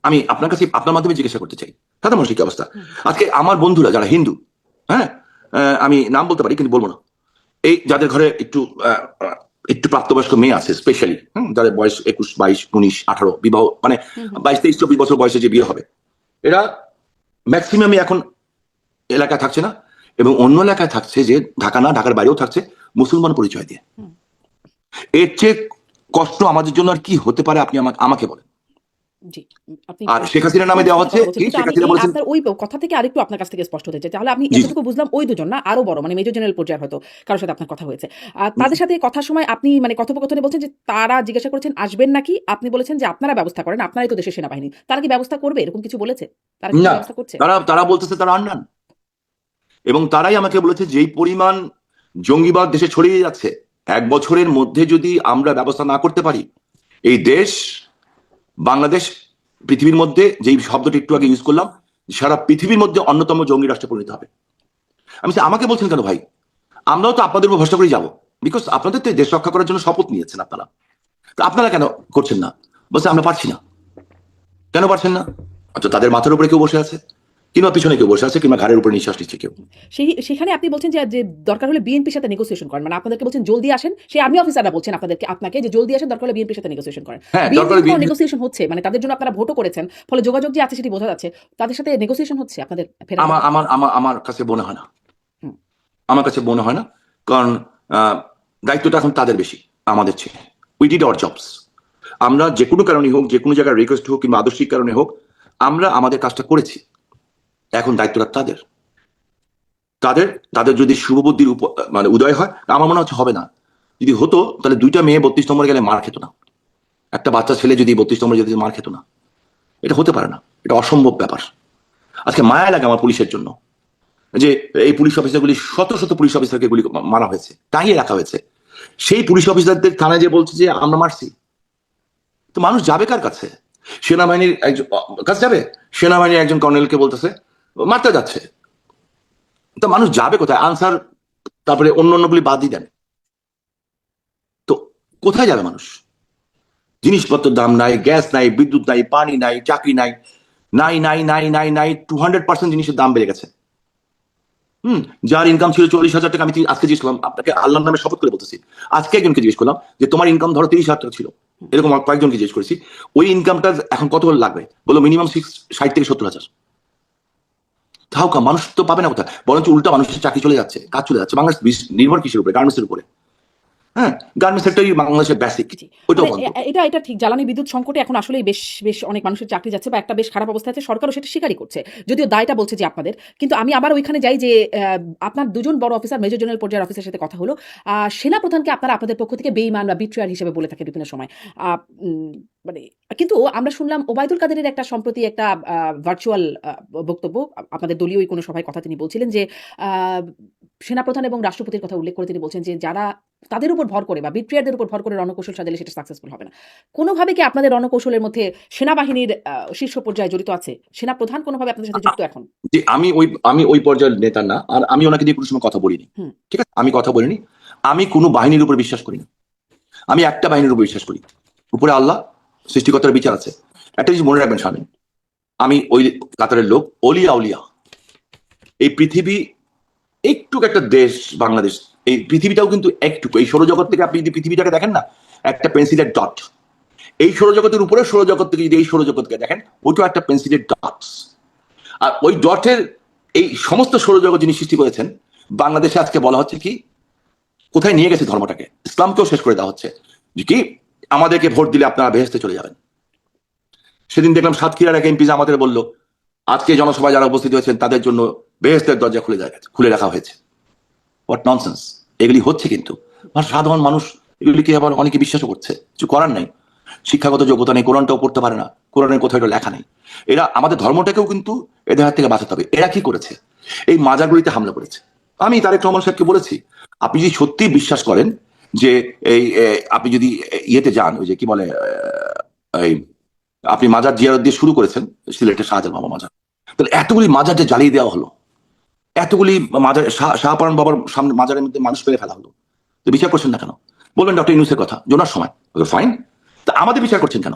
আমি আপনার কাছে আপনার মাধ্যমে জিজ্ঞাসা করতে চাই, সাধারণ মানুষের কি অবস্থা? আজকে আমার বন্ধুরা যারা হিন্দু, হ্যাঁ, আমি নাম বলতে পারি কিন্তু বলবো না, এই যাদের ঘরে একটু প্রাপ্তবয়স্ক মেয়ে আছে স্পেশালি, যাদের বয়স 21, 22, 19, 18, বিবাহ মানে 22, 23, 24 বছর বয়সে যে বিয়ে হবে, এরা ম্যাক্সিমামই এখন এলাকায় থাকছে না, এবং অন্য এলাকায় থাকছে, যে ঢাকা না, ঢাকার বাইরেও থাকছে মুসলমান পরিচয় দিয়ে। এর চেয়ে কষ্ট আমাদের জন্য আর কি হতে পারে? আপনি আমাকে বলেন। জি। আপনি আর শেখ হাসিনার নামে দেওয়া হচ্ছে কি? কিন্তু শেখ আমি হাসিনা বলেছেন, আপনার ওই কথা থেকে আরেকটু আপনার কাছ থেকে স্পষ্ট হতে চাই। তাহলে আমি জি এতটুকু বুঝলাম ওই ২ জন না, আরো বড় মানে মেজর জেনারেল পর্যায়ের হয়তো কারো সাথে আপনার কথা হয়েছে। তাদের সাথে কথার সময় আপনি মানে কথোপকথনে বলছেন যে তারা জিজ্ঞাসা করেছেন আসবেন নাকি? আপনি বলেছেন যে আপনারা ব্যবস্থা করেন, আপনারাই তো দেশের সেনাবাহিনী। তারা কি ব্যবস্থা করবে? এরকম কিছু বলেছে? তারা কি না, ব্যবস্থা করছে? তারা বলতেছে তারা আন্ডান, এবং তারাই আমাকে বলেছে যেই পরিমাণ জঙ্গিবাদ দেশে ছড়িয়ে যাচ্ছে, 1 বছরের মধ্যে যদি আমরা ব্যবস্থা না করতে পারি, এই দেশ, বাংলাদেশ, পৃথিবীর মধ্যে, যেই শব্দটি একটু আগে ইউজ করলাম, সারা পৃথিবীর মধ্যে অন্যতম জঙ্গি রাষ্ট্রে পরিণত হবে। আমি আমাকে বলছেন কেন ভাই? আমরাও তো আপনাদের উপর ভরসা করে যাবো, বিকজ আপনাদের তো দেশ রক্ষা করার জন্য শপথ নিয়েছেন আপনারা, তো আপনারা কেন করছেন না? বলছে আমরা পারছি না। কেন পারছেন না? আচ্ছা, তাদের মাথার উপরে কেউ বসে আছে, কিংবা পিছনে কেউ বসে আছে, কিংবা ঘাড়ের উপরে নিঃশ্বাস নিচ্ছে কেউ। সেখানে আপনি বলছেন যে দরকার হলে বিএনপির সাথে নেগোসিয়েশন করেন। মানে আপনাদেরকে বলছেন জলদি আসেন। সেই আর্মি অফিসাররা বলছেন আপনাকে যে জলদি আসেন, দরকার হলে বিএনপির সাথে নেগোসিয়েশন করেন। হ্যাঁ, দরকার বিএনপির কোনো হলে নেগোসিয়েশন হচ্ছে? মানে তাদের জন্য আপনারা ভোটও করেছেন। ফলে যোগাযোগ যে আছে সেটি বোঝা যাচ্ছে। তাদের সাথে নেগোসিয়েশন হচ্ছে আপনাদের ফেরার আমার ব্যাপারে? আমার আমার আমার কাছে মনে হয় না। হুম, আমার কাছে মনে হয় না, কারণ দায়িত্বটা এখন তাদের বেশি আমাদের চেয়ে। We did our jobs. আমরা যে কোনো কারণে হোক, যে কোনো জায়গায় রিকোয়েস্ট হোক, কিংবা আদর্শিক কারণে হোক, আমরা আমাদের কাজটা করেছি। এখন দায়িত্বটা তাদের। তাদের তাদের যদি শুভবুদ্ধির মানে উদয় হয়, আমার মনে হচ্ছে হবে না। যদি হতো তাহলে 2টা মেয়ে 32 নম্বরে গেলে মার খেত না, একটা বাচ্চা ছেলে যদি 32 নম্বরে যেতে মার খেত না। এটা হতে পারে না, এটা অসম্ভব ব্যাপার। আজকে মায়া লাগে আমার পুলিশের জন্য, যে এই পুলিশ অফিসারগুলি, শত শত পুলিশ অফিসারকে গুলি মারা হয়েছে, টাঙিয়ে রাখা হয়েছে। সেই পুলিশ অফিসারদের থানায় যে বলছে যে আমরা মারছি, তো মানুষ যাবে কার কাছে? সেনাবাহিনীর একজন কাছে যাবে? সেনাবাহিনীর একজন কর্নেলকে বলতেছে মারতে যাচ্ছে, তো মানুষ যাবে কোথায়? আনসার, তারপরে অন্যগুলি বাদ দিয়ে দেন, তো কোথায় যাবে মানুষ? জিনিসপত্রের দাম নাই, গ্যাস নাই, বিদ্যুৎ নাই, পানি নাই, চাকরি নাই, নাই নাই নাই নাই নাই 200% জিনিসের দাম বেড়ে গেছে। যার ইনকাম ছিল 40,000 টাকা, আমি আজকে জিজ্ঞেস করলাম, আপনাকে আল্লাহর নামে শপথ করে বলতেছি, আজকে একজনকে জিজ্ঞেস করলাম যে তোমার ইনকাম ধরো 30,000 টাকা ছিল, এরকম কয়েকজনকে জিজ্ঞেস করেছি, ওই ইনকামটা এখন কত লাগবে, বললো মিনিমাম 60 থেকে 70,000। তাও মানুষ তো পাবে না কোথায়, বরঞ্চ উল্টা মানুষের চাকরি চলে যাচ্ছে, কাজ চলে যাচ্ছে। বাংলাদেশ নির্ভর কিসের উপরে? গার্মেন্টসের উপরে। হ্যাঁ, গার্মেন্টস সেক্টরই বাংলাদেশের বেসিক, জি। ওইটাও মানে বন্ধ। এটা ঠিক, জ্বালানি বিদ্যুৎ সংকটে এখন আসলেই বেশ বেশ অনেক মানুষের চাকরি যাচ্ছে বা একটা বেশ খারাপ অবস্থা আছে, সরকারও সেটা স্বীকারই করছে। যদিও দায়টা বলছে যে আপনাদের। কিন্তু আমি আবার ওইখানে যাই যে আপনার দুজন বড় অফিসার, মেজর জেনারেল পর্যায়ের অফিসারের সাথে কথা হলো। সেনাপ্রধানকে আপনারা আপনাদের পক্ষ থেকে বেঈমান বা বিট্রেয়ার হিসেবে বলে থাকে বিভিন্ন সময়। আ উম মানে কিন্তু আমরা শুনলাম ওবায়দুল কাদেরের একটা সম্প্রতি একটা ভার্চুয়াল বক্তব্য, আপনাদের দলীয় কোনো সভায় কথা তিনি বলছিলেন যে আ সেনাপ্রধান এবং রাষ্ট্রপতির কথা উল্লেখ করে তিনি বলছেন যে যারা তাদের উপর ভর করে বা বিট্রেয়ারদের উপর ভর করে রণকৌশল সাজালে সেটা সাকসেসফুল হবে না। কোনোভাবে কি আপনাদের রণকৌশলের মধ্যে সেনাবাহিনীর শীর্ষ পর্যায়ে জড়িত আছে? সেনাপ্রধান কোনোভাবে আপনাদের সাথে যুক্ত এখন? যে আমি ওই পর্যায়ের নেতা না, আর আমি ওনাকে দিয়ে কোনো সময় কথা বলিনি। হুম। ঠিক আছে, আমি কথা বলিনি। আমি কোনো বাহিনীর উপর বিশ্বাস করি না। আমি একটা বাহিনীর উপর বিশ্বাস করি, উপরে আল্লাহ, সৃষ্টিকর্তার বিচার আছে। একটা জিনিস মনে রাখবেন স্বামী, আমি ওই কাতারের লোক, অলিয়া উলিয়া। এই পৃথিবী একটু একটা দেশ বাংলাদেশ, এই পৃথিবীটাও কিন্তু একটুকু, এই সৌরজগৎ থেকে আপনি যদি পৃথিবীটাকে দেখেন না, একটা পেন্সিলের ডট। এই সৌরজগতের উপরে সৌরজগৎ থেকে যদি এই সৌরজগৎকে দেখেন, ওইটাও একটা পেন্সিলের ডটস। আর ওই ডটের এই সমস্ত সৌরজগৎ যিনি সৃষ্টি করেছেন, বাংলাদেশে আজকে বলা হচ্ছে কি, কোথায় নিয়ে গেছে ধর্মটাকে, ইসলামকেও শেষ করে দেওয়া হচ্ছে, যে কি আমাদেরকে ভোট দিলে আপনারা বেহেশতে চলে যাবেন। সেদিন দেখলাম সাতক্ষীরার এক এমপি আমাদের বলল, আজকে জনসভায় যারা উপস্থিত হয়েছেন তাদের জন্য বেহেশতের দরজা খুলে রাখা হয়েছে। What nonsense! এগুলি হচ্ছে কিন্তু, আর সাধারণ মানুষ এগুলিকে আবার অনেকে বিশ্বাসও করছে, কিছু করার নাই। শিক্ষাগত যোগ্যতা নেই, কোরআনটাও পড়তে পারে না, কোরআনের কোথাও এটা লেখা নেই। এরা আমাদের ধর্মটাকেও কিন্তু এদের হাত থেকে বাঁচাতে হবে। এরা কি করেছে? এই মাজারগুলিতে হামলা করেছে। আমি তারেক রহমান সাহেবকে বলেছি, আপনি যদি সত্যি বিশ্বাস করেন যে এই আপনি যদি ইয়েতে যান, ওই যে কি বলে, এই আপনি মাজার জিয়ারত দিয়ে শুরু করেছেন, সিলেটের শাহজালাল বাবা মাজার, তাহলে এতগুলি মাজার যে জ্বালিয়ে দেওয়া হলো, এতগুলি মাজার, শাহপারান বাবার সামনে মাজারের মধ্যে মানুষ মেরে ফেলা হলো, তো বিচার করছেন না কেন? বলবেন ডক্টর ইউনূসের কথা, জোনার সময়, ফাইন। তা আমাদের বিচার করছেন কেন?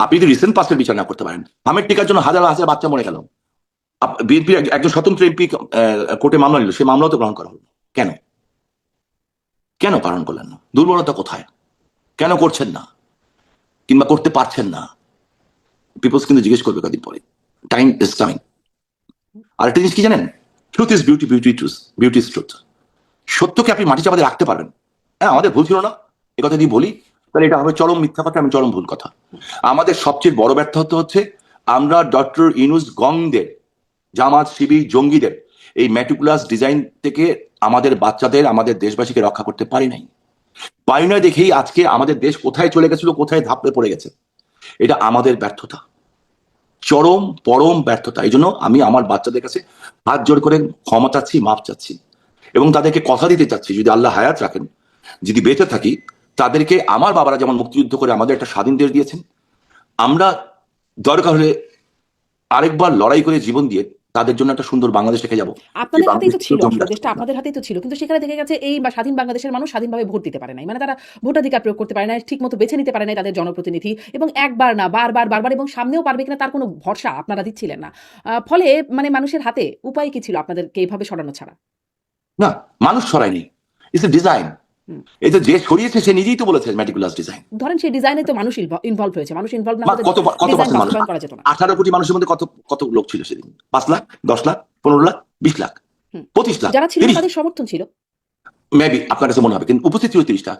আপনি যদি রিসেন্ট পাস্টের বিচার না করতে পারেন, হামের টিকার জন্য হাজার হাজার বাচ্চা মরে গেল, বিএনপির একজন স্বতন্ত্র এমপি কোর্টে মামলা নিল, সেই মামলাও তো গ্রহণ করা হলো। কেন কেন পালন করলেন না? দুর্বলতা কোথায়? কেন করছেন না, কিংবা করতে পারছেন না? পিপলস কিন্তু জিজ্ঞেস করবে কদিন পরে। Time is time. আরেকটা জিনিস কি জানেন? Truth is beauty, beauty is truth. সত্যকে আপনি মাটি চাপাতে রাখতে পারবেন। হ্যাঁ, আমাদের ভুল ছিল না, এ কথা যদি বলি তাহলে এটা হবে চরম মিথ্যা কথা, আমি চরম ভুল কথা। আমাদের সবচেয়ে বড় ব্যর্থতা হচ্ছে আমরা ডক্টর ইউনূস গংদের, জামাত শিবির জঙ্গিদের এই ম্যাটিকুলাস ডিজাইন থেকে আমাদের বাচ্চাদের, আমাদের দেশবাসীকে রক্ষা করতে পারি না দেখেই আজকে আমাদের দেশ কোথায় চলে গেছিল, কোথায় ধাপড়ে পড়ে গেছে। এটা আমাদের ব্যর্থতা, চরম পরম ব্যর্থতা। এই জন্য আমি আমার বাচ্চাদের কাছে হাত জোড় করে ক্ষমা চাচ্ছি, মাপ চাচ্ছি, এবং তাদেরকে কথা দিতে চাচ্ছি, যদি আল্লাহ হায়াত রাখেন, যদি বেঁচে থাকি, তাদেরকে আমার বাবারা যেমন মুক্তিযুদ্ধ করে আমাদের একটা স্বাধীন দেশ দিয়েছেন, আমরা দরকার হলে আরেকবার লড়াই করে জীবন দিয়ে তাদের জন্য একটা সুন্দর বাংলাদেশ রেখে যাবো। আপনাদের হাতেই তো ছিল, আসলে দেশটা আপনাদের হাতেই তো ছিল, কিন্তু সেখানে দেখা গেছে এই বা স্বাধীন বাংলাদেশের মানুষ স্বাধীনভাবে ভোট দিতে পারে নাই, মানে তারা ভোটাধিকার প্রয়োগ করতে পারে না, ঠিক মতো বেছে নিতে পারে নাই তাদের জনপ্রতিনিধি, এবং একবার না বারবার এবং সামনেও পারবে কিনা তার কোনো ভরসা আপনারা দিচ্ছিলেন না। ফলে মানে মানুষের হাতে উপায় কি ছিল আপনাদেরকে এইভাবে সরানো ছাড়া? না, মানুষ সরায়নি, ইটস এ ডিজাইন। এই যে সরিয়েছে সে নিজেই তো বলেছে ম্যাটিকুলাস ডিজাইন। ধরেন সেই ডিজাইনে তো মানুষ ইনভলভ হয়েছে, মানুষ ইনভলভ না হলে কত কত ডিজাইন পার্সেন্ট মানুষ? বাস্তবায়ন করা যেত না। 18 কোটি মানুষের মধ্যে কত কত লোক ছিল সেদিন? 5 লাখ, 10 লাখ, 15 লাখ, 20 লাখ, 25 লাখ, যারা ছিল 30? তাদের সমর্থন ছিল মেবি আপনার কাছে মনে হবে, কিন্তু উপস্থিত ছিল 30টা।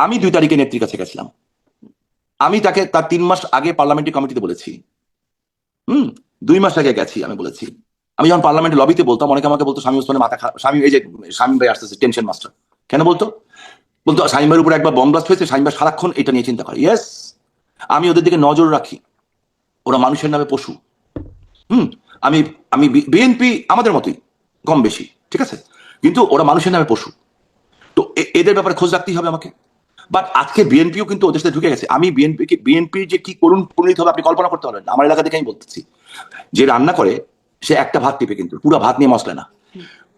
আমি 2 তারিখে নেত্রীর কাছে গেছিলাম, আমি তাকে তার 3 মাস আগে পার্লামেন্টারি কমিটিতে বলেছি। 2 মাস আগে গেছি, আমি বলেছি। আমি যখন পার্লামেন্টের লবিতে বলতাম, অনেকে আমাকে বলতো শামীম ওসমানের মাথা খারাপ, শামীম, এই যে শামীম ভাই আসতেছে টেনশন মাস্টার, কেন বলতো? শামীম ভাইয়ের উপরে একবার বম ব্লাস্ট হয়েছে, শামীম ভাই সারাক্ষণ এটা নিয়ে চিন্তা করে। ইয়েস, আমি ওদের দিকে নজর রাখি, ওরা মানুষের নামে পশু। আমি আমি বিএনপি আমাদের মতোই কম বেশি, ঠিক আছে, কিন্তু ওরা মানুষের নামে পশু। তো এদের ব্যাপারে খোঁজ রাখতেই হবে আমাকে। বাট আজকে বিএনপিও কিন্তু ওদের সাথে ঢুকে গেছে। আমি বিএনপি যে কি করুন পরিণত হবে আপনি কল্পনা করতে পারবেন না। আমার এলাকা থেকে আমি বলতেছি, যে রান্না করে সে একটা ভাত টিপে, কিন্তু পুরো ভাত নিয়ে মশলা না।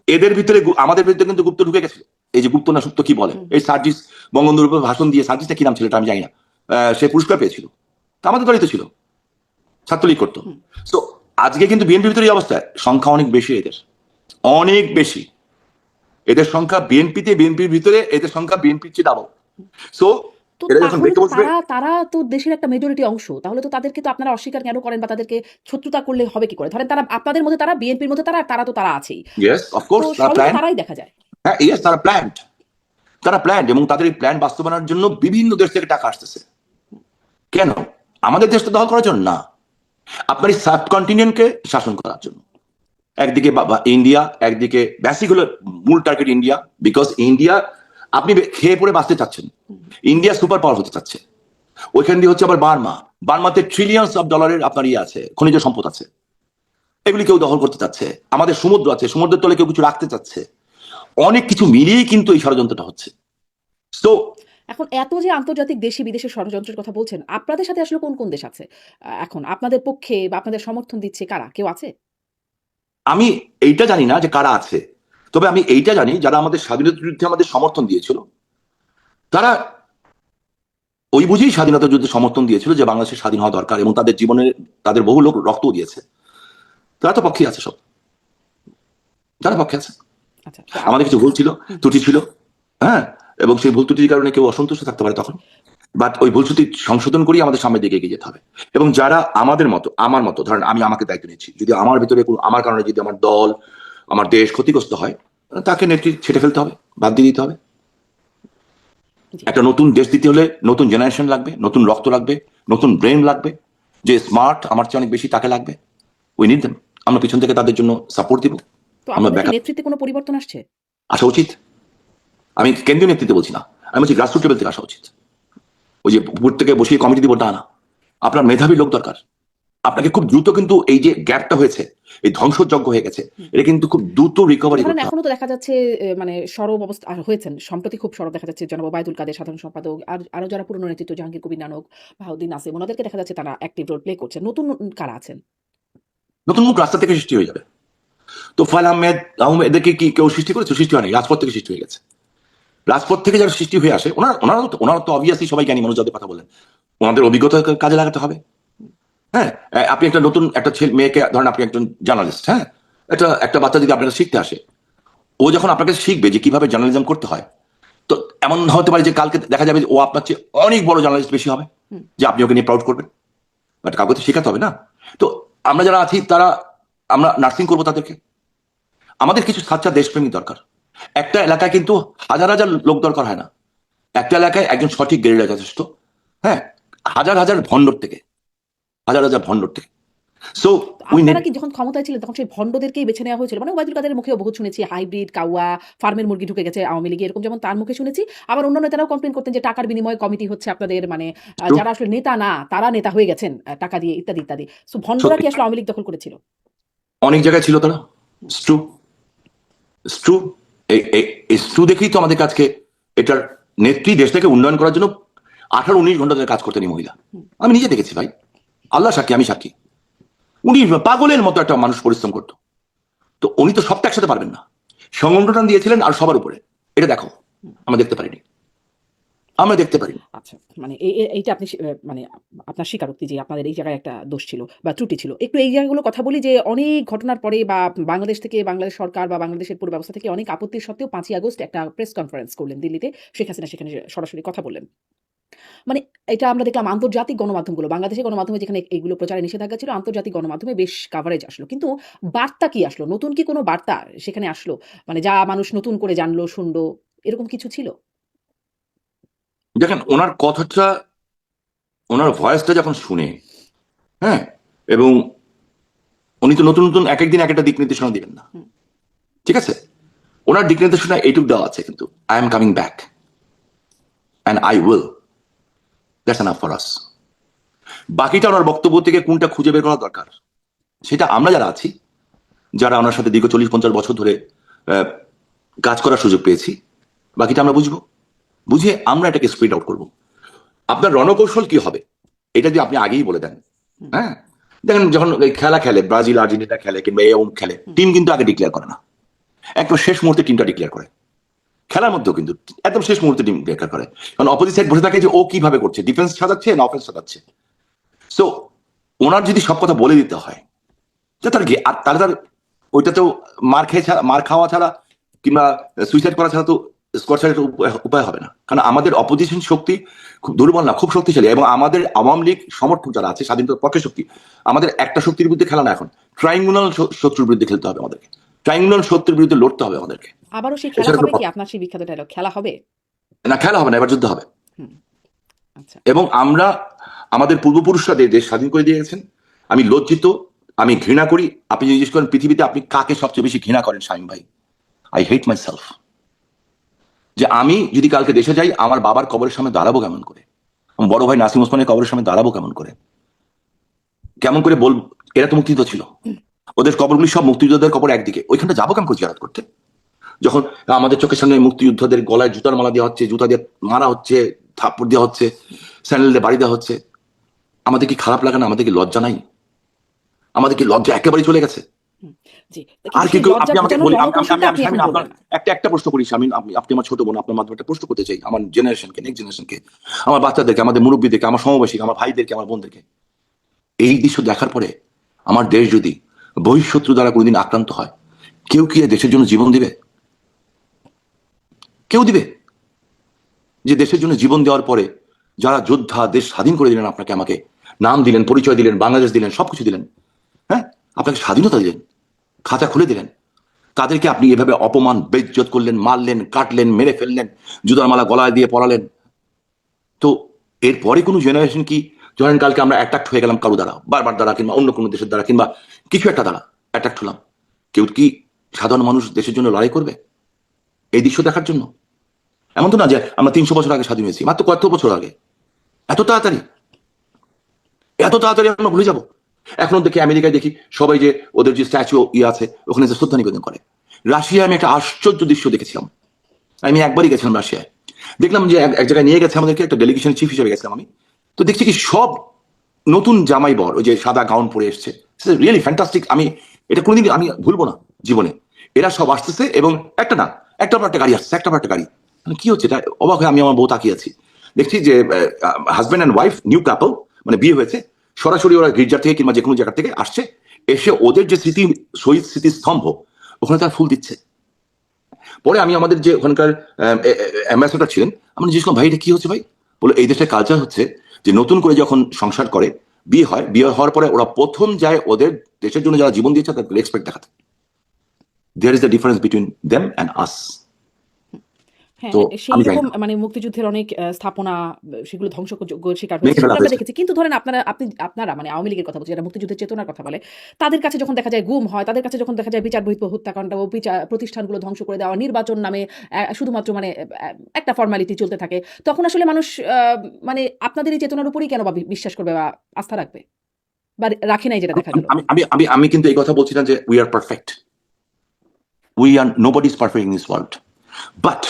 এদের ভিতরে আমাদের ভিতরে কিন্তু গুপ্ত ঢুকে গেছিল। এই যে গুপ্ত না সুপ্ত কি বলে, এই সার্জিস বঙ্গবন্ধুর উপর ভাষণ দিয়ে, সার্জিসটা কি নাম ছিল এটা আমি জানি না, সে পুরস্কার পেয়েছিল, তা আমাদের দলই তো ছিল, ছাত্রলীগ করতো। তো আজকে কিন্তু বিএনপির ভিতরে এই অবস্থা, সংখ্যা অনেক বেশি এদের, অনেক বেশি। এদের সংখ্যা বিএনপির ভিতরে এদের সংখ্যা বিএনপির চেয়ে ডাবল। সো তো এরা যখন তাহলে দেখতে তো বসবে, তারা তো দেশের একটা মেজরিটি অংশ। তাহলে তো তাদেরকে তো আপনারা অস্বীকার কেন করেন বা তাদেরকে শত্রুতা করলে হবে কি করে? ধরেন তারা আপনাদের মধ্যে তারা, বিএনপির মধ্যে তারা, আর তারা তো তারা আছেই। ইয়েস তো অফকোর্স তারা সবই তো প্ল্যান, তারাই দেখা যায়। হ্যাঁ ইয়েস তারা প্ল্যান্ড এবং তাদের এই প্ল্যান বাস্তবায়নের জন্য বিভিন্ন দেশ থেকে টাকা আসতেছে। কেন? আমাদের দেশটা দখল করার জন্য না, আপনার এই সাবকন্টিনেন্টকে শাসন করার জন্য। একদিকে ইন্ডিয়া, একদিকে বেসিক হলো মূল টার্গেট ইন্ডিয়া, বিকজ ইন্ডিয়া আপনি খেয়ে পড়ে বাঁচতে চাচ্ছেন, ইন্ডিয়া সুপার পাওয়ার হতে চাচ্ছে। ওইখান দিয়ে হচ্ছে আবার বার্মাতে ট্রিলিয়ন্স অফ ডলারের আপনার ইয়ে আছে, খনিজ সম্পদ আছে, এগুলি কেউ দখল করতে চাচ্ছে। আমাদের সমুদ্র আছে, সমুদ্রের তলে কেউ কিছু রাখতে চাচ্ছে। অনেক কিছু মিলিয়েই কিন্তু এই ষড়যন্ত্রটা হচ্ছে। তো এখন এত যে আন্তর্জাতিক দেশি বিদেশের ষড়যন্ত্রের কথা বলছেন, আপনাদের সাথে আসলে কোন, কোন দেশ আছে? এখন আপনাদের পক্ষে বা আপনাদের সমর্থন দিচ্ছে কারা? কেউ আছে? আমি এইটা জানি না যে কারা আছে, তবে আমি এইটা জানি যারা আমাদের স্বাধীনতার যুদ্ধে আমাদের সমর্থন দিয়েছিল, তারা ওই বুঝেই স্বাধীনতা যুদ্ধে সমর্থন দিয়েছিল যে বাংলাদেশের স্বাধীন হওয়া দরকার, এবং তাদের জীবনে তাদের বহু লোক রক্তও দিয়েছে। তারা তো পক্ষে আছে, সব যারা পক্ষে আছে। আচ্ছা, তো আমাদের কিছু ভুল ছিল, ত্রুটি ছিল, হ্যাঁ, এবং সেই ভুল ত্রুটির কারণে কেউ অসন্তুষ্ট থাকতে পারে তখন, বাট ওই ভুল ত্রুটি সংশোধন করেই আমাদের সামনের দিকে এগিয়ে যেতে হবে। এবং যারা আমাদের মতো, আমার মতো, ধরেন আমি আমাকে দায়িত্ব নিচ্ছি, যদি আমার ভিতরে আমার কারণে যদি আমার দল, আমার দেশ ক্ষতিগ্রস্ত হয়, তাকে নেত্রী ছেটে ফেলতে হবে, বাদ দিয়ে দিতে হবে। জি। একটা নতুন দেশ দিতে হলে নতুন জেনারেশন লাগবে, নতুন রক্ত লাগবে, নতুন ব্রেন লাগবে, যে স্মার্ট আমার চেয়ে অনেক বেশি তাকে লাগবে। We need them. আমরা পিছন থেকে তাদের জন্য সাপোর্ট দিব, তো আমরা আপনাদের কি ব্যাকআপ। নেতৃত্বে কোনো পরিবর্তন আসছে? আসা উচিত। আমি কেন্দ্রীয় নেতৃত্বে বলছি না, আমি বলছি গ্রাসরুট লেভেল থেকে আসা উচিত। ওই যে উপর থেকে বসিয়ে কমিটি দিব তা না, আপনার মেধাবী লোক দরকার। আপনাকে খুব দ্রুত কিন্তু এই যে গ্যাপটা হয়েছে, এই ধ্বংসযজ্ঞ হয়ে গেছে, এটা কিন্তু খুব দ্রুত রিকভারি ধরেন করতে হবে। এখনো তো দেখা যাচ্ছে মানে সরব অবস্থা হয়েছেন। সম্প্রতি খুব সরব দেখা যাচ্ছে জনাব ওবায়দুল কাদের সাধারণ সম্পাদক, আর আরো যারা পুরনো নেতৃত্ব জাহাঙ্গীর কবির নানক, বাহাউদ্দিন নাসিম, ওনাদেরকে দেখা যাচ্ছে তারা অ্যাক্টিভ রোল প্লে করছেন। নতুন কারা আছেন? নতুন মুখ রাস্তা থেকে সৃষ্টি হয়ে যাবে। তো ফয়সাল আহমেদ এদেরকে কি কেউ সৃষ্টি করেছে? সৃষ্টি হয়নি, রাজপথ থেকে সৃষ্টি হয়ে গেছে। রাজপথ থেকে যারা সৃষ্টি হয়ে আসে, ওনারা তো অবভিয়াসলি সবাই জ্ঞানী মানুষ, যাদের কথা বলেন, ওনাদের অভিজ্ঞতা কাজে লাগাতে হবে। হ্যাঁ, আপনি একটা নতুন একটা ছেলে মেয়েকে ধরেন, আপনি একজন জার্নালিস্ট, হ্যাঁ, একটা বাচ্চা যদি আপনার কাছে শিখতে আসে, ও যখন আপনার কাছে শিখবে যে কিভাবে জার্নালিজম করতে হয়, তো এমন হতে পারে যে কালকে দেখা যাবে যে ও আপনার চেয়ে অনেক বড় জার্নালিস্ট বেশি হবে, যে আপনি ওকে নিয়ে প্রাউড করবেন। বাট কাউকে তো শেখাতে হবে না। তো আমরা যারা আছি তারা, আমরা নার্সিং করবো তাদেরকে। আমাদের কিছু সাচ্চা দেশপ্রেমিক দরকার। একটা এলাকায় কিন্তু হাজার হাজার লোক দরকার হয় না, একটা এলাকায় একজন সঠিক গেরিলা যথেষ্ট। হ্যাঁ, হাজার হাজার ভণ্ডর থেকে, হাজার হাজার ভণ্ডর থেকে। সো তো উই আপনারা নিড। কি যখন ক্ষমতায় ছিলেন তখন সেই ভণ্ডদেরকেই বেছে নেওয়া হয়েছিল? মানে ওবায়দুল কাদেরের মুখেও বহুত শুনেছি হাইব্রিড, কাউয়া, ফার্মের মুরগি ঢুকে গেছে আওয়ামী লীগে, এরকম যেমন তার মুখে শুনেছি। আবার অন্য নেতারাও কমপ্লেইন করতেন যে টাকার বিনিময়ে কমিটি হচ্ছে আপনাদের, মানে যারা আসলে নেতা না তারা নেতা হয়ে গেছেন টাকা দিয়ে, ইত্যাদি, ইত্যাদি। সো ভণ্ডরা সত্যি কি আসলে আওয়ামী লীগ দখল করেছিল? অনেক জায়গায় ছিল তারা। স্ট্রু, স্ট্রু, এই স্ট্রু দেখেই তো আমাদের কাজকে, এটার নেত্রী দেশটাকে উন্নয়ন করার জন্য 18-19 ঘন্টা ধরে কাজ করতেন এই মহিলা। আমি নিজে দেখেছি ভাই, আল্লাহ সাক্ষী, আমি সাক্ষী। উনি পাগলের মতো একটা মানুষ পরিশ্রম করতো। তো উনি তো সবটা একসাথে পারবেন না, সংগঠন দিয়েছিলেন আর সবার উপরে। এটা দেখো, আমরা দেখতে পারিনি, আমরা দেখতে পারিনি। আচ্ছা, মানে এইটা আপনি মানে আপনার স্বীকারোক্তি যে আপনাদের এই জায়গায় একটা দোষ ছিল বা ত্রুটি ছিল। একটু এই জায়গাগুলো কথা বলি যে অনেক ঘটনার পরে বা বাংলাদেশ থেকে, বাংলাদেশ সরকার বা বাংলাদেশের পুরো ব্যবস্থা থেকে অনেক আপত্তির সত্ত্বেও ৫ই আগস্ট একটা প্রেস কনফারেন্স করলেন দিল্লিতে। শেখ হাসিনা সেখানে সরাসরি কথা বললেন। মানে এটা আমরা দেখলাম আন্তর্জাতিক গণমাধ্যমগুলো, বাংলাদেশের গণমাধ্যমে যেখানে এগুলো প্রচারে নিষেধাজ্ঞা ছিল, আন্তর্জাতিক গণমাধ্যমে বেশ কাভারেজ আসলো। কিন্তু বার্তা কি আসলো? নতুন কি কোনো বার্তা সেখানে আসলো? মানে যা মানুষ নতুন করে জানলো, শুনলো, এরকম কিছু ছিল? দেখেন ওনার কথাটা, ওনার ভয়েসটা যখন শুনে, হ্যাঁ, এবং উনি তো নতুন নতুন এক একদিন এক একটা দিক নির্দেশনা দিবেন না, ঠিক আছে? ওনার দিক নির্দেশনা এইটুক দেওয়া আছে কিন্তু, I am coming back and I will, that's enough for us. বাকিটা ওনার বক্তব্য থেকে কোনটা খুঁজে বের করা দরকার, সেটা আমরা যারা আছি, যারা ওনার সাথে দীর্ঘ 40-50 বছর ধরে আহ, কাজ করার সুযোগ পেয়েছি, বাকিটা আমরা বুঝবো, বুঝে আমরা এটাকে স্প্রিড আউট করবো। আপনার রণকৌশল কি হবে এটা যদি আপনি আগেই বলে দেন, হ্যাঁ, দেখেন যখন এই খেলা খেলে, ব্রাজিল আর্জেন্টিনা খেলে কিংবা এরকম খেলে, টিম কিন্তু আগে ডিক্লেয়ার করে না, একদম শেষ মুহূর্তে টিমটা ডিক্লেয়ার করে। খেলার মধ্যেও কিন্তু একদম শেষ মুহূর্তে টিম ডিক্লেয়ার করে, কারণ অপোজিট সাইড বসে থাকে যে ও কিভাবে করছে, ডিফেন্স সাজাচ্ছে না অফেন্স সাজাচ্ছে। সো ওনার যদি সব কথা বলে দিতে হয়, তার কি আর তাহলে তার ওইটাতেও মার খাওয়া ছাড়া কিংবা সুইসাইড করা ছাড়া তো স্কোয়াড ছাড়া উপায় হবে না, কারণ আমাদের অপোজিশন শক্তি খুব দুর্বল না, খুব শক্তিশালী। এবং আমাদের আওয়ামী লীগ সমর্থক যারা আছে, স্বাধীনতার পক্ষে শক্তি, আমাদের একটা শক্তির বিরুদ্ধে খেলা না, এখন ট্রাইঙ্গুলার শত্রুর বিরুদ্ধে খেলতে হবে আমাদেরকে, ট্রাইঙ্গুলার শত্রুর বিরুদ্ধে লড়তে হবে আমাদেরকে। আবারও সেই খেলা হবে কি? আপনার সেই বিখ্যাত ডায়লগ, খেলা হবে না, খেলা হবে না, এবার যুদ্ধ হবে। আচ্ছা, এবং আমরা আমাদের পূর্বপুরুষরা দেশ স্বাধীন করে দিয়ে গেছেন। আমি লজ্জিত, আমি ঘৃণা করি। আপনি জিজ্ঞেস করেন পৃথিবীতে আপনি কাকে সবচেয়ে বেশি ঘৃণা করেন, শামীম ভাই, আই হেট মাই সেলফ। যে আমি যদি কালকে দেশে যাই, আমার বাবার কবরের সামনে দাঁড়াবো কেমন করে, আমার বড় ভাই নাসিম ওসমানের কবরের সামনে দাঁড়াবো কেমন করে, কেমন করে বলবো এরা তো মুক্তিযোদ্ধা ছিল, ওদের কবরগুলি সব মুক্তিযোদ্ধাদের কবর একদিকে, ওইখানটা যাবো কেমন করে জিয়ারত করতে, যখন আমাদের চোখের সামনে মুক্তিযোদ্ধাদের গলায় জুতার মালা দেওয়া হচ্ছে, জুতা দিয়ে মারা হচ্ছে, থাপ্পড় দেওয়া হচ্ছে, স্যান্ডেল দিয়ে বাড়ি দেওয়া হচ্ছে। আমাদের কি খারাপ লাগে না? আমাদের কি লজ্জা নাই? আমাদের কি লজ্জা একেবারেই চলে গেছে? জি। আর কি আপনি আমাকে বলি, আপনি আপনার একটা প্রশ্ন করি স্বামী, আপনি আমার ছোট বোন, আপনার মাধ্যমে একটা প্রশ্ন করতে চাই আমার জেনারেশনকে, নেক্সট জেনারেশনকে, আমার বাচ্চাদেরকে, আমাদের মুরব্বীদেরকে, আমার সমবয়সী, আমার ভাইদেরকে, আমার বোনদেরকে। এই দৃশ্য দেখার পরে আমার দেশ যদি বহিঃশত্রু দ্বারা কোনোদিন আক্রান্ত হয়, কেউ কি দেশের জন্য জীবন দিবে? কেউ দিবে? যে দেশের জন্য জীবন দেওয়ার পরে যারা যোদ্ধা, দেশ স্বাধীন করে দিলেন, আপনাকে আমাকে নাম দিলেন, পরিচয় দিলেন, বাংলাদেশ দিলেন, সবকিছু দিলেন, হ্যাঁ, আপনাকে স্বাধীনতা দিলেন, খাতা খুলে দিলেন, তাদেরকে আপনি এভাবে অপমান, বেইজ্জত করলেন, মারলেন, কাটলেন, মেরে ফেললেন, জুতার মালা গলায় দিয়ে পড়ালেন। তো এরপরে কোনো জেনারেশন কি, ধরেন কালকে আমরা অ্যাট্রাক্ট হয়ে গেলাম কারো দ্বারা, বারবার দ্বারা, কিংবা অন্য কোনো দেশের দ্বারা, কিংবা কিছু একটা দ্বারা অ্যাট্রাক্ট হলাম, কেউ কি সাধারণ মানুষ দেশের জন্য লড়াই করবে এই দৃশ্য দেখার জন্য? এমন তো না যে আমরা 300 বছর আগে স্বাধীন হয়েছি, মাত্র কত বছর আগে, এত তাড়াতাড়ি, এত তাড়াতাড়ি আমরা ভুলে যাবো? এখনো দেখি আমেরিকায় দেখি সবাই যে ওদের যে স্ট্যাচু আছে ওখানে যে শ্রদ্ধা নিবেদন করে। রাশিয়ায় আমি একটা আশ্চর্য দৃশ্য দেখেছিলাম, আমি একবারই গেছিলাম রাশিয়ায়, দেখলাম যে এক জায়গায় নিয়ে গেছে আমাদেরকে, একটা ডেলিগেশন চিফ হিসেবে গেছিলাম আমি, তো দেখছি কি সব নতুন জামাই বর, ওই যে সাদা গাউন পরে এসছে, রিয়েলি ফ্যান্টাস্টিক। আমি এটা কোনোদিন আমি ভুলবো না জীবনে। এরা সব আসতেছে এবং একটা না, একটা পর একটা গাড়ি আসছে, একটা পর একটা গাড়ি, মানে কি হচ্ছে এটা, অবাক হয়ে আমি আমার বউ তাকিয়ে আছি, দেখছি যে হাজব্যান্ড অ্যান্ড ওয়াইফ, নিউ কাপল, মানে বিয়ে হয়েছে, সরাসরি ওরা গির্জার থেকে কিংবা যে কোনো জায়গা থেকে আসছে, এসে ওদের যে স্মৃতি, শহীদ স্মৃতিস্তম্ভ, ওখানে তারা ফুল দিচ্ছে। পরে আমি আমাদের যে ওখানকার অ্যাম্বাসেডর ছিলেন, আমি জিজ্ঞেস করলাম ভাই এটা কি হচ্ছে ভাই? বলে এই দেশের কালচার হচ্ছে যে নতুন করে যখন সংসার করে, বিয়ে হয়, বিয়ে হওয়ার পরে ওরা প্রথম যায় ওদের দেশের জন্য যারা জীবন দিয়েছে তাদের রেসপেক্ট দেখাতে। There is the difference between them and us. হ্যাঁ, তো আমি সেই জানি রকম না, মানে মুক্তিযুদ্ধের অনেক স্থাপনা সেগুলো ধ্বংসযোগ্য শিকার ভেঙে হয়েছে, ফেলা সেগুলো আমরা হয়েছে। দেখেছি। কিন্তু ধরেন আপনারা মানে আওয়ামী লীগের কথা বলছি, যারা মুক্তিযুদ্ধের চেতনার কথা বলে, তাদের কাছে যখন দেখা যায় গুম হয়, তাদের কাছে যখন দেখা যায় বিচার বহির্ভূত হত্যাকাণ্ড ও প্রতিষ্ঠানগুলো ধ্বংস করে দেওয়া, নির্বাচন নামে শুধুমাত্র মানে একটা ফর্মালিটি চলতে থাকে, তখন আসলে মানুষ মানে আপনাদের এই চেতনার উপরেই কেন বা বিশ্বাস করবে বা আস্থা রাখবে, বা রাখে নাই, যেটা দেখা গেল। আমি কিন্তু এই কথা বলছি না যে we are perfect, we are nobody is perfect in this world, but